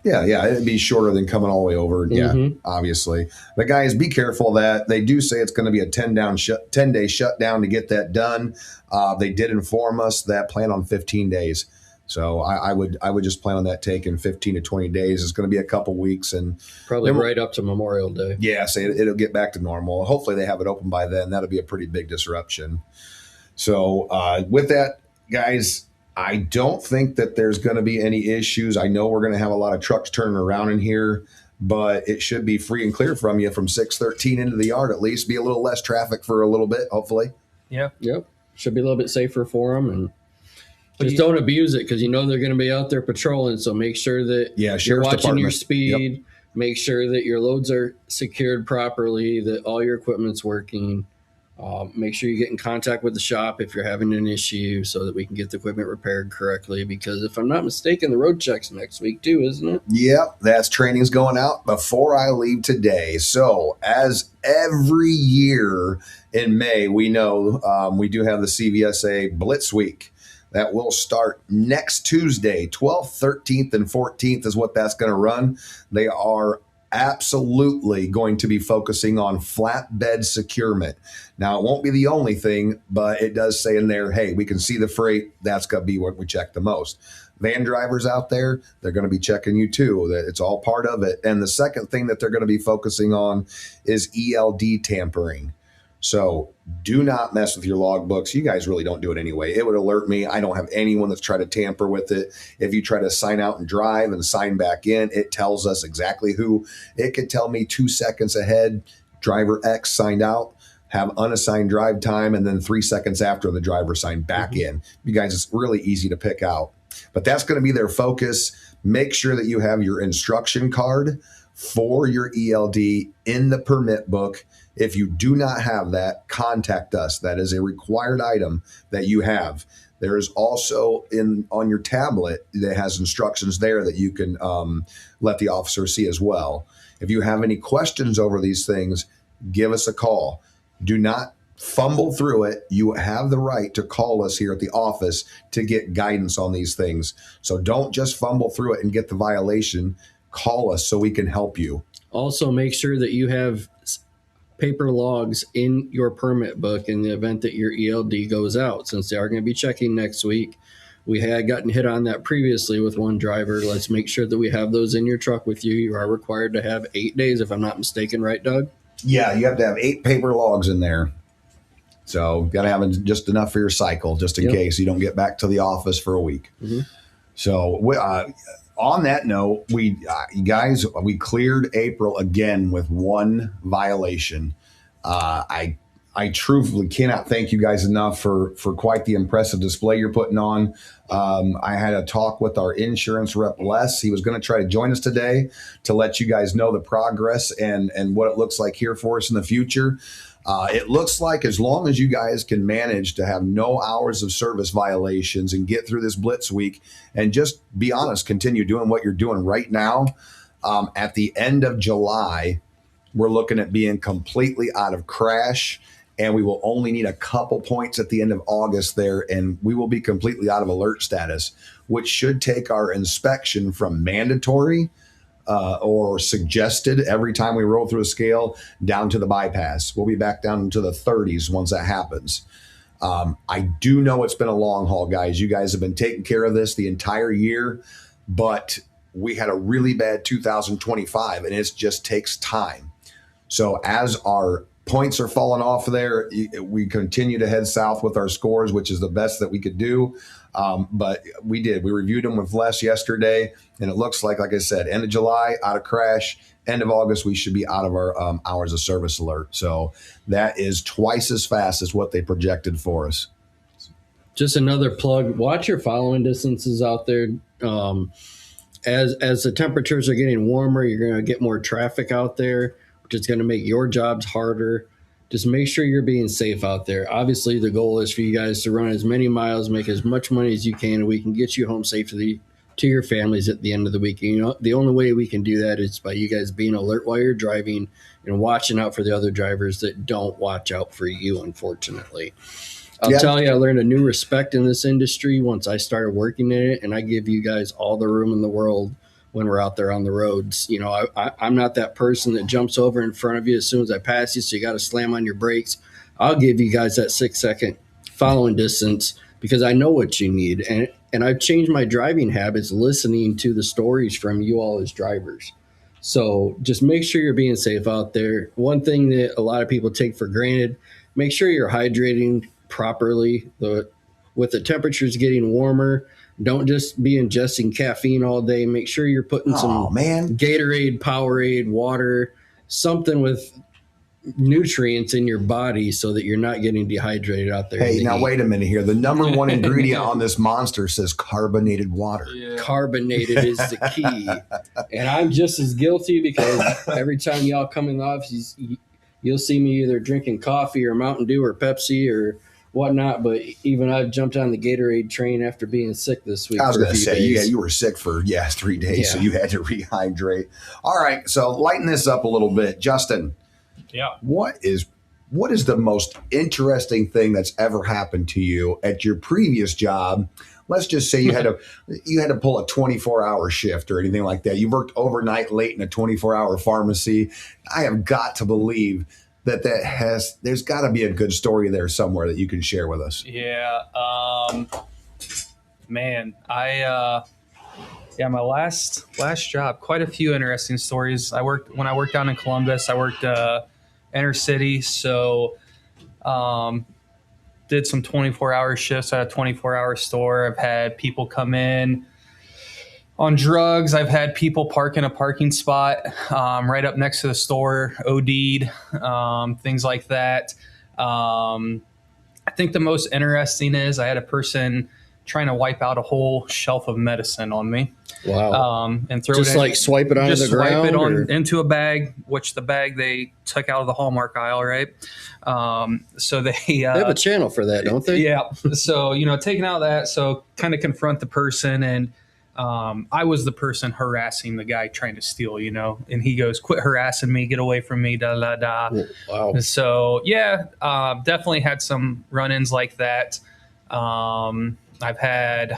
Yeah. It'd be shorter than coming all the way over. Yeah, obviously. But guys, be careful that they do say it's going to be a 10-day shutdown to get that done. They did inform us that plan on 15 days. So I would just plan on that taking 15 to 20 days. It's going to be a couple weeks, and Probably right up to Memorial Day. yeah, so it'll get back to normal. Hopefully they have it open by then. That'll be a pretty big disruption. So with that, guys, I don't think that there's going to be any issues. I know we're going to have a lot of trucks turning around in here, but it should be free and clear from you from 6:13 into the yard at least. Be a little less traffic for a little bit, hopefully. Yeah. Yep. Should be a little bit safer for them, and just don't abuse it, because you know they're going to be out there patrolling. So make sure that you're Sheriff's watching your Department. speed. Yep. Make sure that your loads are secured properly, that all your equipment's working. Make sure you get in contact with the shop if you're having an issue, so that we can get the equipment repaired correctly. Because if I'm not mistaken, the road check's next week too, isn't it? Yep, that's training's going out before I leave today. So as every year in May, we know we do have the CVSA Blitz Week. That will start next Tuesday, 12th, 13th, and 14th is what that's going to run. They are absolutely going to be focusing on flatbed securement. Now, it won't be the only thing, but it does say in there, hey, we can see the freight. That's going to be what we check the most. Van drivers out there, they're going to be checking you too. That it's all part of it. And the second thing that they're going to be focusing on is ELD tampering. So do not mess with your logbooks. You guys really don't do it anyway. It would alert me. I don't have anyone that's tried to tamper with it. If you try to sign out and drive and sign back in, it tells us exactly who. It could tell me 2 seconds ahead, driver X signed out, have unassigned drive time, and then 3 seconds after the driver signed back in. You guys, it's really easy to pick out. But that's going to be their focus. Make sure that you have your instruction card for your ELD in the permit book. If you do not have that, contact us. That is a required item that you have. There is also on your tablet that has instructions there that you can let the officer see as well. If you have any questions over these things, give us a call. Do not fumble through it. You have the right to call us here at the office to get guidance on these things. So don't just fumble through it and get the violation. Call us so we can help you. Also, make sure that you have paper logs in your permit book in the event that your ELD goes out, since they are going to be checking next week. We had gotten hit on that previously with one driver. Let's make sure that we have those in your truck with you. You are required to have 8 days, if I'm not mistaken, right, Doug? Yeah, you have to have 8 paper logs in there. So got to have just enough for your cycle, just in case you don't get back to the office for a week. Mm-hmm. So on that note, we cleared April again with one violation. I truthfully cannot thank you guys enough for quite the impressive display you're putting on. I had a talk with our insurance rep, Les. He was going to try to join us today to let you guys know the progress and what it looks like here for us in the future. It looks like as long as you guys can manage to have no hours of service violations and get through this Blitz week and just be honest, continue doing what you're doing right now, at the end of July, we're looking at being completely out of crash, and we will only need a couple points at the end of August there, and we will be completely out of alert status, which should take our inspection from mandatory or suggested every time we roll through a scale down to the bypass. We'll be back down into the 30s once that happens. I do know it's been a long haul, guys. You guys have been taking care of this the entire year, but we had a really bad 2025, and it just takes time. So as our points are falling off there, we continue to head south with our scores, which is the best that we could do. But we reviewed them with Les yesterday, and it looks like I said, end of July, out of crash, end of August, we should be out of our hours of service alert. So that is twice as fast as what they projected for us. Just another plug. Watch your following distances out there. As the temperatures are getting warmer, you're going to get more traffic out there, which is going to make your jobs harder. Just make sure you're being safe out there. Obviously, the goal is for you guys to run as many miles, make as much money as you can, and we can get you home safely to your families at the end of the week. You know, the only way we can do that is by you guys being alert while you're driving and watching out for the other drivers that don't watch out for you, unfortunately. I'll tell you, I learned a new respect in this industry once I started working in it, and I give you guys all the room in the world when we're out there on the roads. You know, I'm not that person that jumps over in front of you as soon as I pass you, so you got to slam on your brakes. I'll give you guys that 6 second following distance because I know what you need. And and I've changed my driving habits listening to the stories from you all as drivers. So just make sure you're being safe out there. One thing that a lot of people take for granted, make sure you're hydrating properly. With the temperatures getting warmer, don't just be ingesting caffeine all day. Make sure you're putting some Gatorade, Powerade, water, something with nutrients in your body so that you're not getting dehydrated out there. Hey, now wait a minute here. The number one ingredient on this monster says carbonated water. Yeah. Carbonated is the key. And I'm just as guilty because every time y'all come in the office, you'll see me either drinking coffee or Mountain Dew or Pepsi or whatnot. But even I've jumped on the Gatorade train after being sick this week. I was going to say, you were sick for 3 days, so you had to rehydrate. All right, so lighten this up a little bit. Justin. Yeah. What is the most interesting thing that's ever happened to you at your previous job? Let's just say you had to pull a 24-hour shift or anything like that. You worked overnight late in a 24-hour pharmacy. I have got to believe there's got to be a good story there somewhere that you can share with us. Yeah. Man, my last job, quite a few interesting stories. When I worked down in Columbus, I worked inner city. So, did some 24-hour shifts at a 24-hour store. I've had people come in on drugs. I've had people park in a parking spot, right up next to the store, OD'd, things like that. I think the most interesting is I had a person trying to wipe out a whole shelf of medicine on me. Wow. And throw just it in, like swipe it onto the ground? Swipe it into a bag, which the bag they took out of the Hallmark aisle, right? So they have a channel for that, don't they? Yeah. So, taking out that, so kind of confront the person. And I was the person harassing the guy trying to steal, and he goes, "Quit harassing me, get away from me, da, da, da." Wow. So, definitely had some run-ins like that. I've had,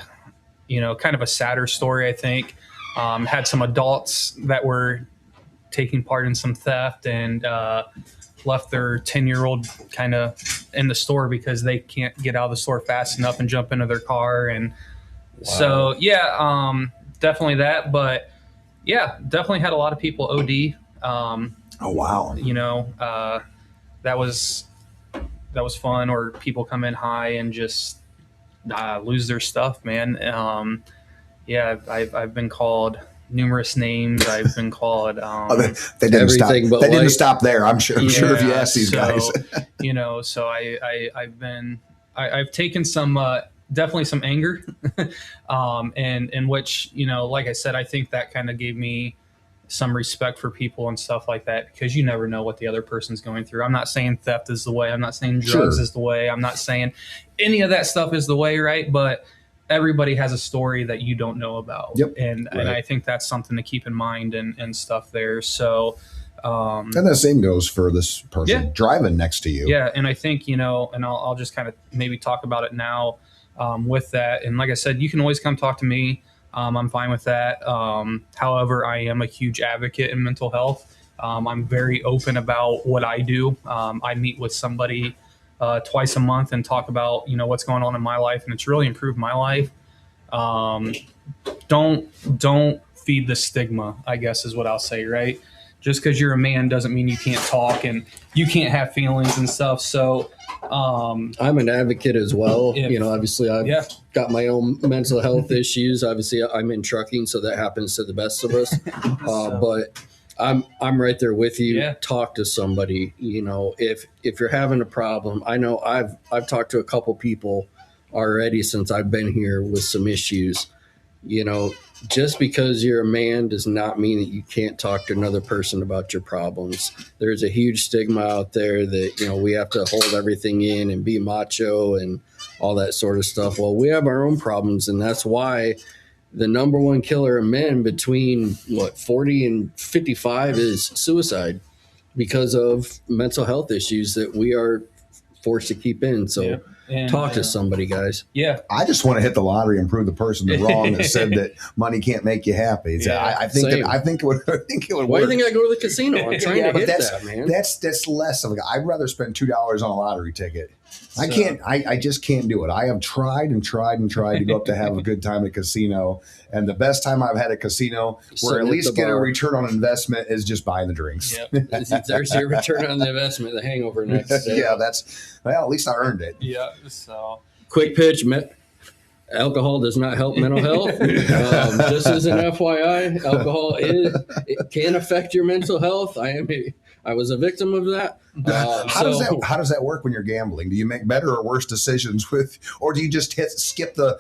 kind of a sadder story, I think. Had some adults that were taking part in some theft and left their 10-year-old kind of in the store because they can't get out of the store fast enough and jump into their car. And so, definitely that. But, definitely had a lot of people OD. Oh, wow. That was fun. Or people come in high and just lose their stuff, man. I've been called numerous names. I've been called they didn't stop. They didn't stop there. I'm sure if you ask these guys, so I've taken some definitely some anger, and in which like I said, I think that kind of gave me some respect for people and stuff like that, because you never know what the other person's going through. I'm not saying theft is the way. I'm not saying drugs is the way. I'm not saying any of that stuff is the way, right? But everybody has a story that you don't know about. Yep. And I think that's something to keep in mind and stuff there. So, and the same goes for this person driving next to you. Yeah. And I think, and I'll just kind of maybe talk about it now with that. And like I said, you can always come talk to me. I'm fine with that. However, I am a huge advocate in mental health. I'm very open about what I do. I meet with somebody twice a month and talk about, what's going on in my life. And it's really improved my life. Don't feed the stigma, I guess is what I'll say, right? Just because you're a man doesn't mean you can't talk and you can't have feelings and stuff. So I'm an advocate as well. Obviously I've got my own mental health issues. Obviously I'm in trucking, so that happens to the best of us. But I'm right there with you. Yeah. Talk to somebody. If you're having a problem, I know I've talked to a couple people already since I've been here with some issues. Just because you're a man does not mean that you can't talk to another person about your problems. There's a huge stigma out there that, we have to hold everything in and be macho and all that sort of stuff. Well, we have our own problems, and that's why the number one killer of men between 40 and 55 is suicide, because of mental health issues that we are forced to keep in. So And, Talk to somebody, guys. Yeah. I just want to hit the lottery and prove the person wrong that said that money can't make you happy. Yeah, I think same. I think it would work. Why do you think I go to the casino? I'm trying to but hit that, man. That's less of a. I'd rather spend $2 on a lottery ticket. I So- can't. I just can't do it. I have tried and tried and tried to go up to have a good time at a casino, and the best time I've had a casino where Sitting at at least the get a bar. return on investment is just buying the drinks. Yep. There's your return on the investment, the hangover next day. Yeah, at least I earned it. Yeah. So Quick pitch. Alcohol does not help mental health. Just as an FYI, alcohol it can affect your mental health. I was a victim of that. How does that work when you're gambling? Do you make better or worse decisions or do you just skip the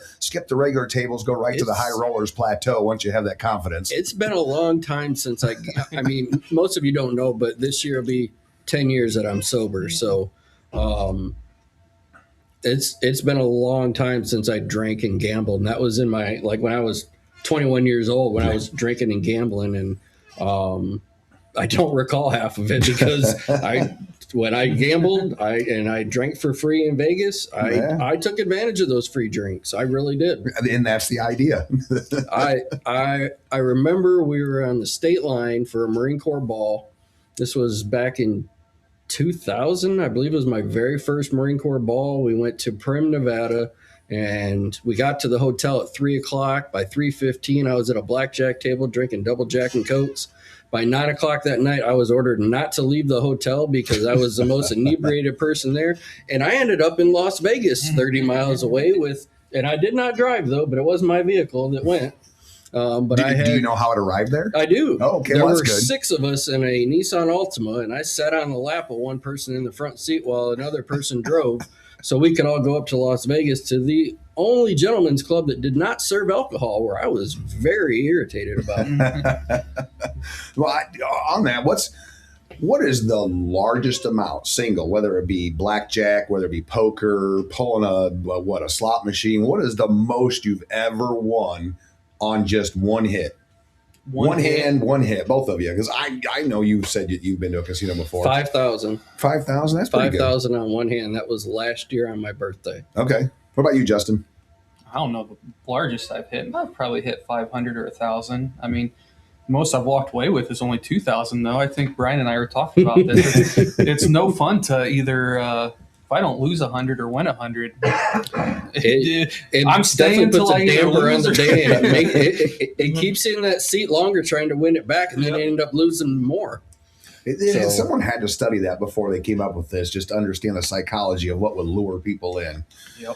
regular tables, go right to the high rollers plateau once you have that confidence? It's been a long time since I mean, most of you don't know, but this year will be 10 years that I'm sober. So, it's been a long time since I drank and gambled. And that was in when I was 21 years old, when I was drinking and gambling. And, I don't recall half of it because when I gambled, I drank for free in Vegas. I took advantage of those free drinks. I really did. And that's the idea. I remember we were on the state line for a Marine Corps ball. This was back in 2000. I believe it was my very first Marine Corps ball. We went to Primm, Nevada, and we got to the hotel at 3:00. By 3:15, I was at a blackjack table drinking double jack and cokes. By 9:00 that night, I was ordered not to leave the hotel because I was the most inebriated person there. And I ended up in Las Vegas, 30 miles away and I did not drive though, but it was my vehicle that went. Do you know how it arrived there? I do. Oh, okay, There well, were that's good. 6 of us in a Nissan Altima, and I sat on the lap of one person in the front seat while another person drove, so we could all go up to Las Vegas to the only gentleman's club that did not serve alcohol, where I was very irritated about. Well, on that, what is the largest amount single, whether it be blackjack, whether it be poker, pulling a slot machine? What is the most you've ever won on just one hit? One hit, both of you. Because I know you said you've been to a casino before. 5,000. 5,000? That's pretty good. 5,000 on one hand. That was last year on my birthday. Okay. What about you, Justin? I don't know the largest I've hit. I've probably hit 500 or 1,000. I mean, most I've walked away with is only 2,000 though. I think Brian and I were talking about this. It's no fun to either if I don't lose 100 or win 100. I'm staying until I either lose on the or day, and it keeps you in that seat longer trying to win it back, and then you end up losing more. Someone had to study that before they came up with this, just to understand the psychology of what would lure people in. Yep.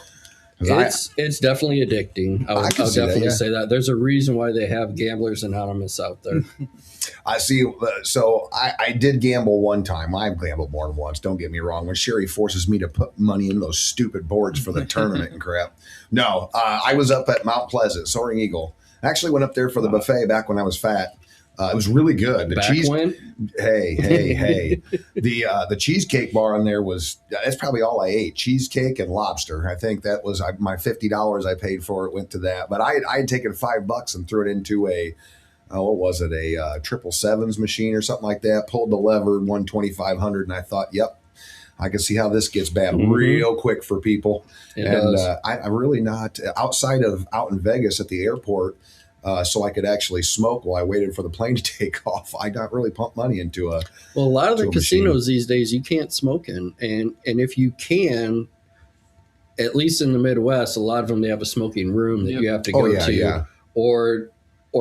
It's definitely addicting. I'll definitely say that. There's a reason why they have Gamblers Anonymous out there. I see. So I did gamble one time. I've gambled more than once. Don't get me wrong. When Sherry forces me to put money in those stupid boards for the tournament and crap. No, I was up at Mount Pleasant, Soaring Eagle. I actually went up there for the buffet back when I was fat. It was really good. Hey. The cheesecake bar on there that's probably all I ate. Cheesecake and lobster. I think that was my $50 I paid for it went to that. But I had taken $5 and threw it into a 777s machine or something like that. Pulled the lever, won 2,500, and I thought, yep, I can see how this gets bad real quick for people. I'm really not outside of out in Vegas at the airport. So I could actually smoke while I waited for the plane to take off. I got really pumped money into a. Well, a lot of the casinos machine. these days you can't smoke in, and if you can, at least in the Midwest, a lot of them they have a smoking room that you have to go to, or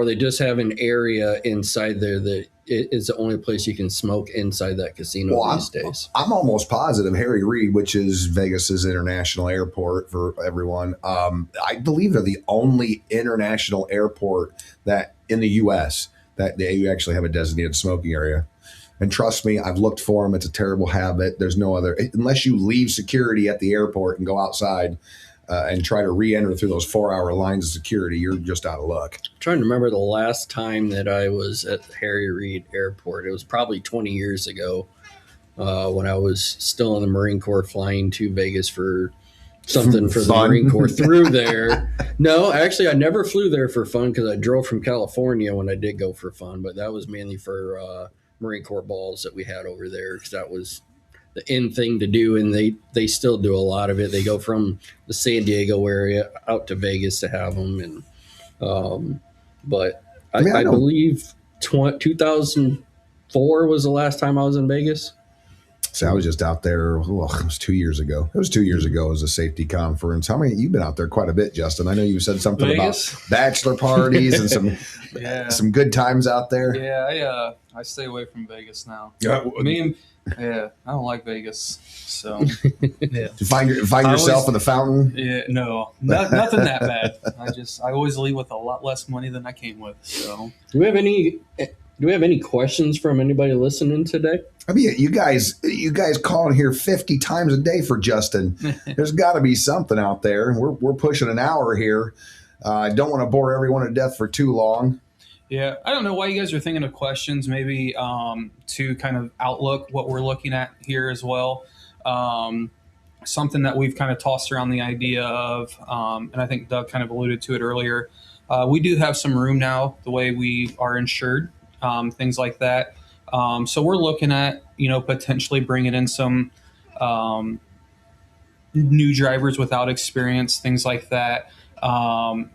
they just have an area inside there that is the only place you can smoke inside that casino these days. I'm almost positive Harry Reid, which is Vegas's international airport for everyone. I believe they're the only international airport that in the U.S. that you actually have a designated smoking area. And trust me, I've looked for them. It's a terrible habit. There's no other, unless you leave security at the airport and go outside and try to re-enter through those 4-hour lines of security, you're just out of luck. I'm trying to remember the last time that I was at Harry Reid Airport. It was probably 20 years ago when I was still in the Marine Corps flying to Vegas for something for the Marine Corps through there. No, actually, I never flew there for fun because I drove from California when I did go for fun, but that was mainly for Marine Corps balls that we had over there because the in thing to do, and they still do a lot of it. They go from the San Diego area out to Vegas to have them, and but I believe 2004 was the last time I was in Vegas. So I was just out there. Well, it was 2 years ago. It was 2 years ago as a safety conference. How many? You've been out there quite a bit, Justin. I know you said something Vegas? about bachelor parties and some good times out there. Yeah, I stay away from Vegas now. Yeah, I don't like Vegas. So yeah, to find yourself in the fountain. Yeah, no, nothing that bad. I always leave with a lot less money than I came with. So do we have any questions from anybody listening today? I mean, you guys call in here 50 times a day for Justin. There's got to be something out there. We're pushing an hour here. I don't want to bore everyone to death for too long. Yeah, I don't know why you guys are thinking of questions. Maybe to kind of outlook what we're looking at here as well. Something that we've kind of tossed around the idea of, and I think Doug kind of alluded to it earlier. We do have some room now, the way we are insured, things like that. So we're looking at, potentially bringing in some new drivers without experience, things like that. I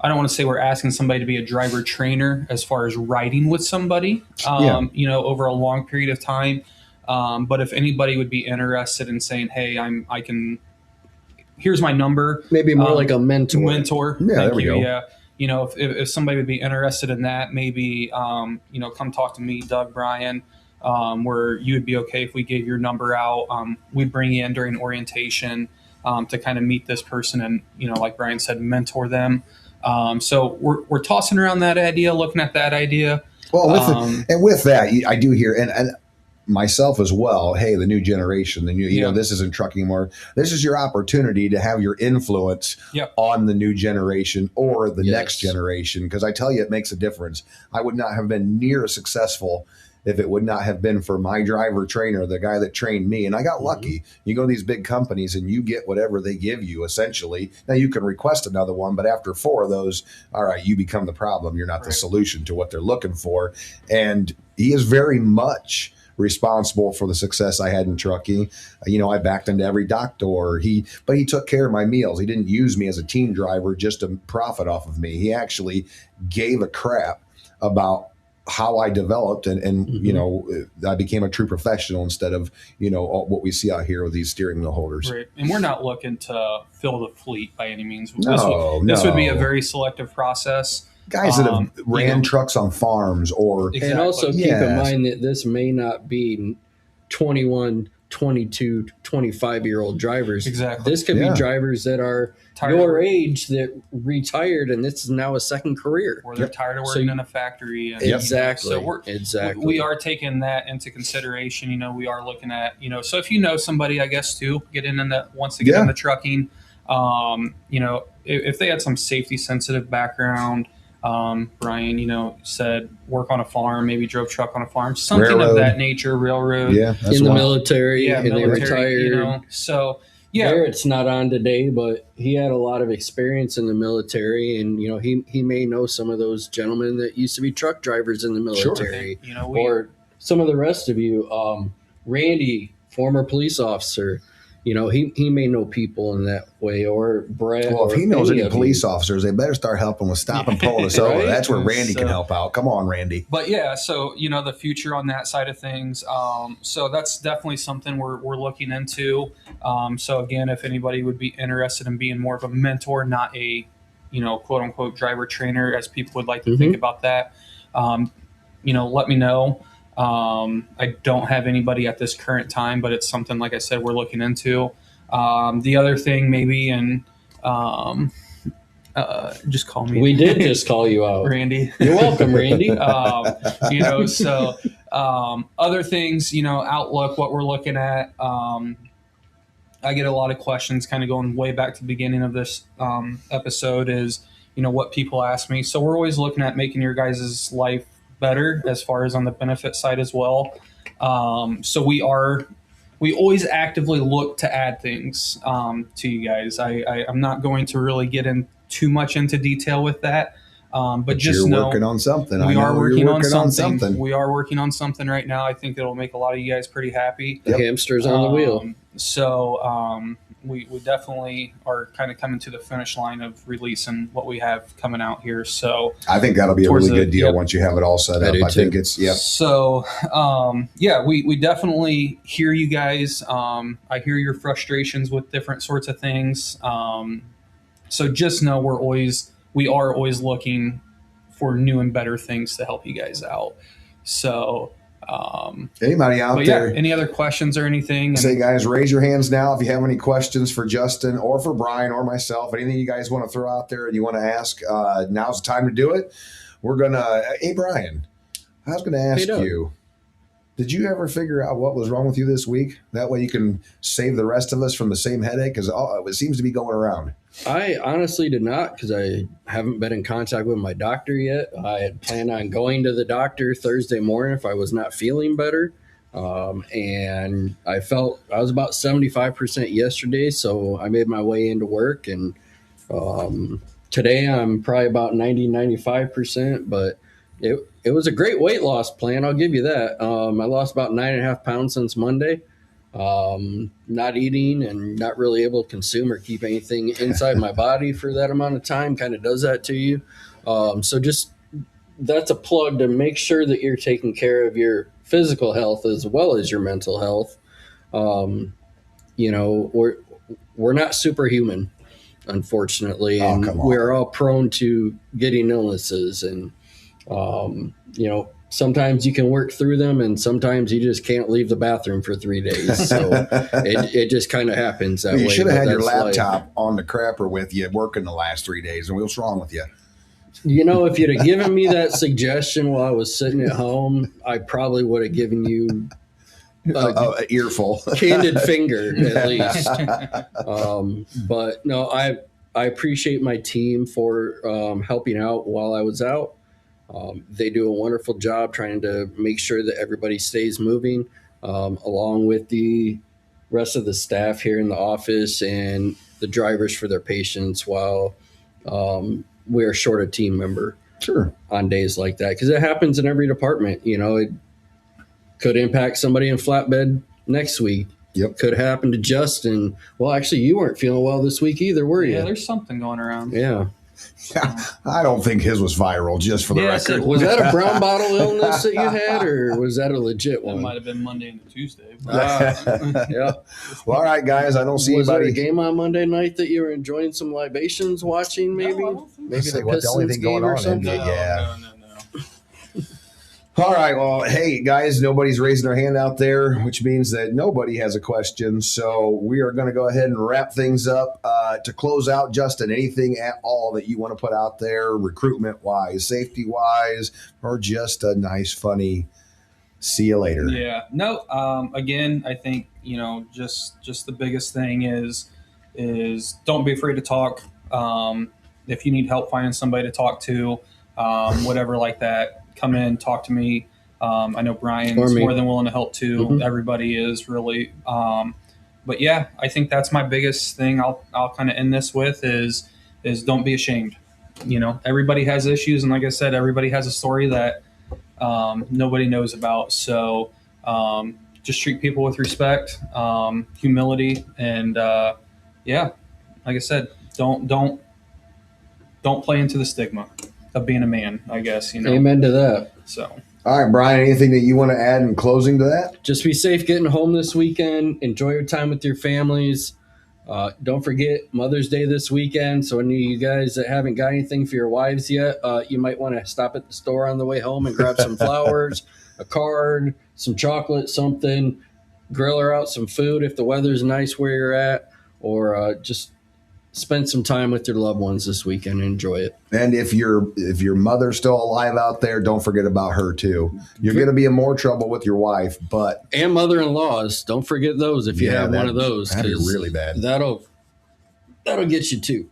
don't want to say we're asking somebody to be a driver trainer as far as riding with somebody, over a long period of time. But if anybody would be interested in saying, hey, here's my number. Maybe more like a mentor. Mentor. Yeah, there we go. Yeah. If somebody would be interested in that, maybe, come talk to me, Doug, Brian, where you would be okay if we gave your number out. We'd bring you in during orientation to kind of meet this person and, like Brian said, mentor them. So we're tossing around that idea, looking at that idea. Well, with that, I do hear, and myself as well. Hey, the new generation, this isn't trucking anymore. This is your opportunity to have your influence on the new generation or the next generation. Because I tell you, it makes a difference. I would not have been near as successful if it would not have been for my driver trainer, the guy that trained me. And I got lucky. You go to these big companies and you get whatever they give you, essentially. Now, you can request another one, but after 4 of those, all right, you become the problem. You're not the solution to what they're looking for. And he is very much responsible for the success I had in trucking. I backed into every dock door. But he took care of my meals. He didn't use me as a team driver just to profit off of me. He actually gave a crap about how I developed and I became a true professional instead of, what we see out here with these steering wheel holders. Right. And we're not looking to fill the fleet by any means. This would be a very selective process. Guys that have ran trucks on farms or... Exactly. And also keep in mind that this may not be 21, 22, 25-year-old drivers. Exactly. This could be drivers that are your age that retired, and this is now a second career. Or they're tired of working in a factory. And, exactly. So we are taking that into consideration. We are looking at, so if you know somebody, I guess, too, wants to get into trucking, if they had some safety-sensitive background, Brian, said work on a farm, maybe drove truck on a farm, something railroad. Of that nature, railroad. Yeah, in the military, and they retired. So, Barrett's not on today, but he had a lot of experience in the military, and he may know some of those gentlemen that used to be truck drivers in the military. Sure. Or some of the rest of you. Randy, former police officer. He may know people in that way, or Brett. Well, if he knows any police officers, they better start helping with stopping pulling us over. That's where Randy can help out. Come on, Randy. But so the future on that side of things. So that's definitely something we're looking into. So again, if anybody would be interested in being more of a mentor, not a quote unquote driver trainer, as people would like to think about that, let me know. I don't have anybody at this current time, but it's something, like I said, we're looking into. The other thing maybe, and just call me. We did just call you out. Randy. You're welcome, Randy. So other things, outlook, what we're looking at. I get a lot of questions kind of going way back to the beginning of this episode is, what people ask me. So we're always looking at making your guys' life better as far as on the benefit side as well. So we always actively look to add things to you guys. I'm not going to really get in too much into detail with that. But just you're know working on something. we I are know working you're on something. something. We are working on something right now. I think it'll make a lot of you guys pretty happy. The hamster's on the wheel. So we definitely are kind of coming to the finish line of releasing what we have coming out here. So I think that'll be a towards really the- good deal yep. once you have it all set I up. do I think too. it's, yep. So yeah, we definitely hear you guys. I hear your frustrations with different sorts of things. So just know we are always looking for new and better things to help you guys out. So Anybody out but yeah, there? any other questions or anything? Say, guys, raise your hands now if you have any questions for Justin or for Brian or myself. Anything you guys want to throw out there and you want to ask, now's the time to do it. We're gonna. Hey, Brian, I was gonna ask Doug. you. Did you ever figure out what was wrong with you this week? That way you can save the rest of us from the same headache, because it seems to be going around. I honestly did not, because I haven't been in contact with my doctor yet. I had planned on going to the doctor Thursday morning if I was not feeling better. And I felt I was about 75% yesterday, so I made my way into work. And today I'm probably about 95%, but it was a great weight loss plan. I'll give you that. I lost about 9.5 pounds since Monday. Not eating and not really able to consume or keep anything inside my body for that amount of time kind of does that to you. So just that's a plug to make sure that you're taking care of your physical health as well as your mental health. You know, we're not superhuman, unfortunately, Oh, and come on. we're all prone to getting illnesses. And you know, sometimes you can work through them, and sometimes you just can't leave the bathroom for 3 days. So it just kind of happens that way. You should have but had your that's life. laptop on the crapper with you working the last 3 days. And what's wrong with you? You know, if you'd have given me that suggestion while I was sitting at home, I probably would have given you An earful. candid finger at least. But no, I appreciate my team for helping out while I was out. They do a wonderful job trying to make sure that everybody stays moving, along with the rest of the staff here in the office and the drivers for their patients while we're short a team member. Sure. On days like that, because it happens in every department. You know, it could impact somebody in flatbed next week. Yep. Could happen to Justin. Well, actually, you weren't feeling well this week either, were you? Yeah, there's something going around. Yeah. I don't think his was viral, just for the Yes, record. it Was that a brown bottle illness that you had, or was that a legit That one? might have been Monday and Tuesday. Yeah. Well, all right, guys. I don't see Was there a anybody. game on Monday night that you were enjoying some libations watching? Maybe. No, I don't think Maybe so. the What, the only Pistons thing going game or on in something. the- Yeah. No. All right. Well, hey, guys, nobody's raising their hand out there, which means that nobody has a question. So we are going to go ahead and wrap things up. To close out, Justin, anything at all that you want to put out there, recruitment-wise, safety-wise, or just a nice, funny, see you later? Yeah. No. Again, I think just the biggest thing is don't be afraid to talk. If you need help finding somebody to talk to, whatever like that, come in, talk to me. I know Brian's more than willing to help too. Mhm. Everybody is really. But yeah, I think that's my biggest thing. I'll kind of end this with is don't be ashamed. You know, everybody has issues, and like I said, everybody has a story that nobody knows about. So just treat people with respect, humility, and yeah, like I said, don't play into the stigma of being a man. I guess Amen to that. So. All right, Brian, anything that you want to add in closing to that? Just be safe getting home this weekend. Enjoy your time with your families. Don't forget Mother's Day this weekend. So any of you guys that haven't got anything for your wives yet, you might want to stop at the store on the way home and grab some flowers, a card, some chocolate, something. Grill her out some food if the weather's nice where you're at, or just spend some time with your loved ones this weekend and enjoy it. And if your mother's still alive out there, don't forget about her too. You're going to be in more trouble with your wife, but And mother-in-laws, don't forget those if you have one of those. That'd be 'cause really bad. That'll get you too.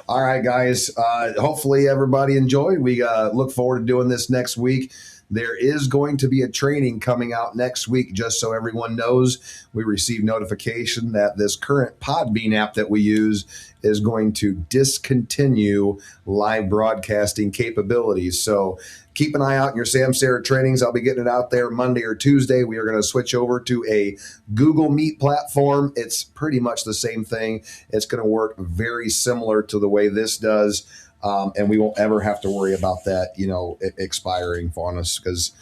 All right, guys. Hopefully everybody enjoyed. We look forward to doing this next week. there is going to be a training coming out next week. Just so everyone knows, we received notification that this current Podbean app that we use is going to discontinue live broadcasting capabilities. So keep an eye out in your Samsara trainings. I'll be getting it out there Monday or Tuesday. We are going to switch over to a Google Meet platform. It's pretty much the same thing. It's going to work very similar to the way this does. And we won't ever have to worry about that, expiring on us, because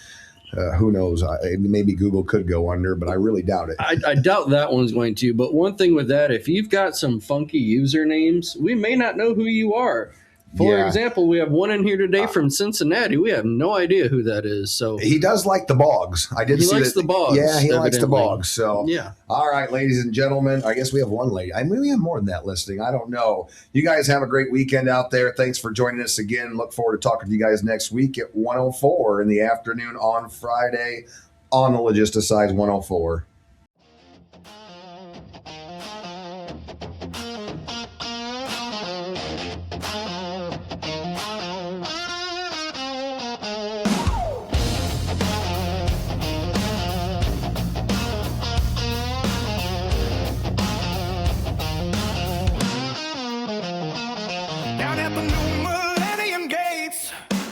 who knows? Maybe Google could go under, but I really doubt it. I doubt that one's going to. But one thing with that, if you've got some funky usernames, we may not know who you are. For example, we have one in here today from Cincinnati. We have no idea who that is. So he does like the Bogs. I did see that. He likes the Bogs. Yeah, he likes the Bogs. So yeah. All right, ladies and gentlemen. I guess we have one lady. I mean, we have more than that listing. I don't know. You guys have a great weekend out there. Thanks for joining us again. Look forward to talking to you guys next week at 1:04 in the afternoon on Friday on the Logisticize 104. Down at the new Millennium Gates,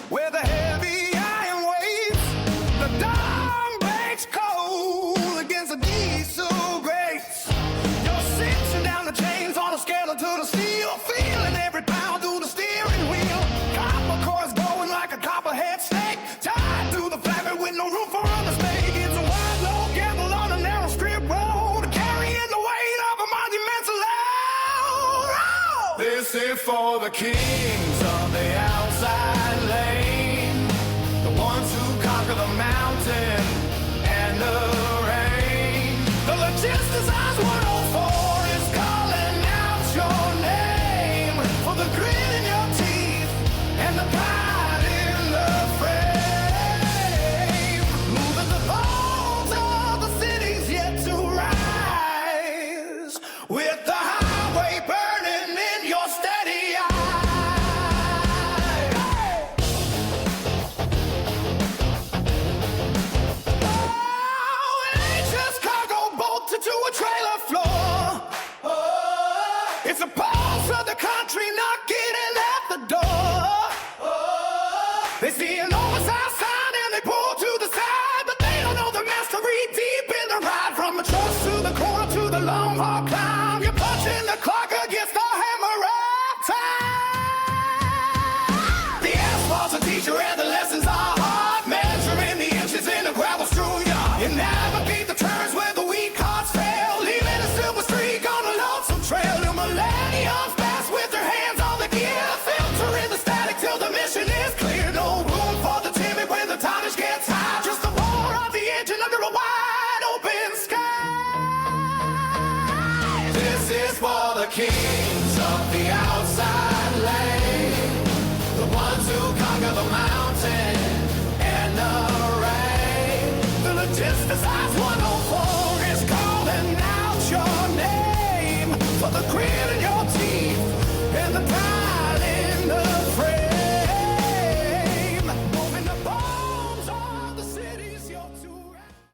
where the heavy iron waits, the dawn breaks cold against the diesel grates. You're cinching down the chains on a skeleton of steel, feeling every pound through the steering wheel. Copper cores going like a copperhead snake, tied to the flatbed with no room for a mistake. It's a wide, low gamble on a narrow strip road, carrying the weight of a monumental load. This is for the kings of the outside lane, the ones who conquer the mountain and the rain. The Logisticize 104 is calling out your name, for the grit in your teeth and the pride in the frame. Moving the bones of the cities yet to rise, with the highway burning in your steady eye. Oh, it ain't just cargo bolted to a trailer floor. Oh, it's a pulse of the country knocking at the door. Oh, they see an oversized sign and they pull to the side, but they don't know the mastery deep in the ride. From the trust to the corner to the long haul climb, you're punching the clock against the hammer of time. The asphalt's a teacher and the lessons are hard, measuring the inches in a gravel strewn yard. You navigate the turns where the weak hearts fail, leaving a silver streak on a lonesome trail. New millenniums pass with their hands on the gear, filtering the static till the mission is clear. No room for the timid when the tonnage gets high, just the roar of the engine under a wide open sky. This is for the kings of the outside lane, the ones who conquer the mountain and the rain. The Logisticize 104.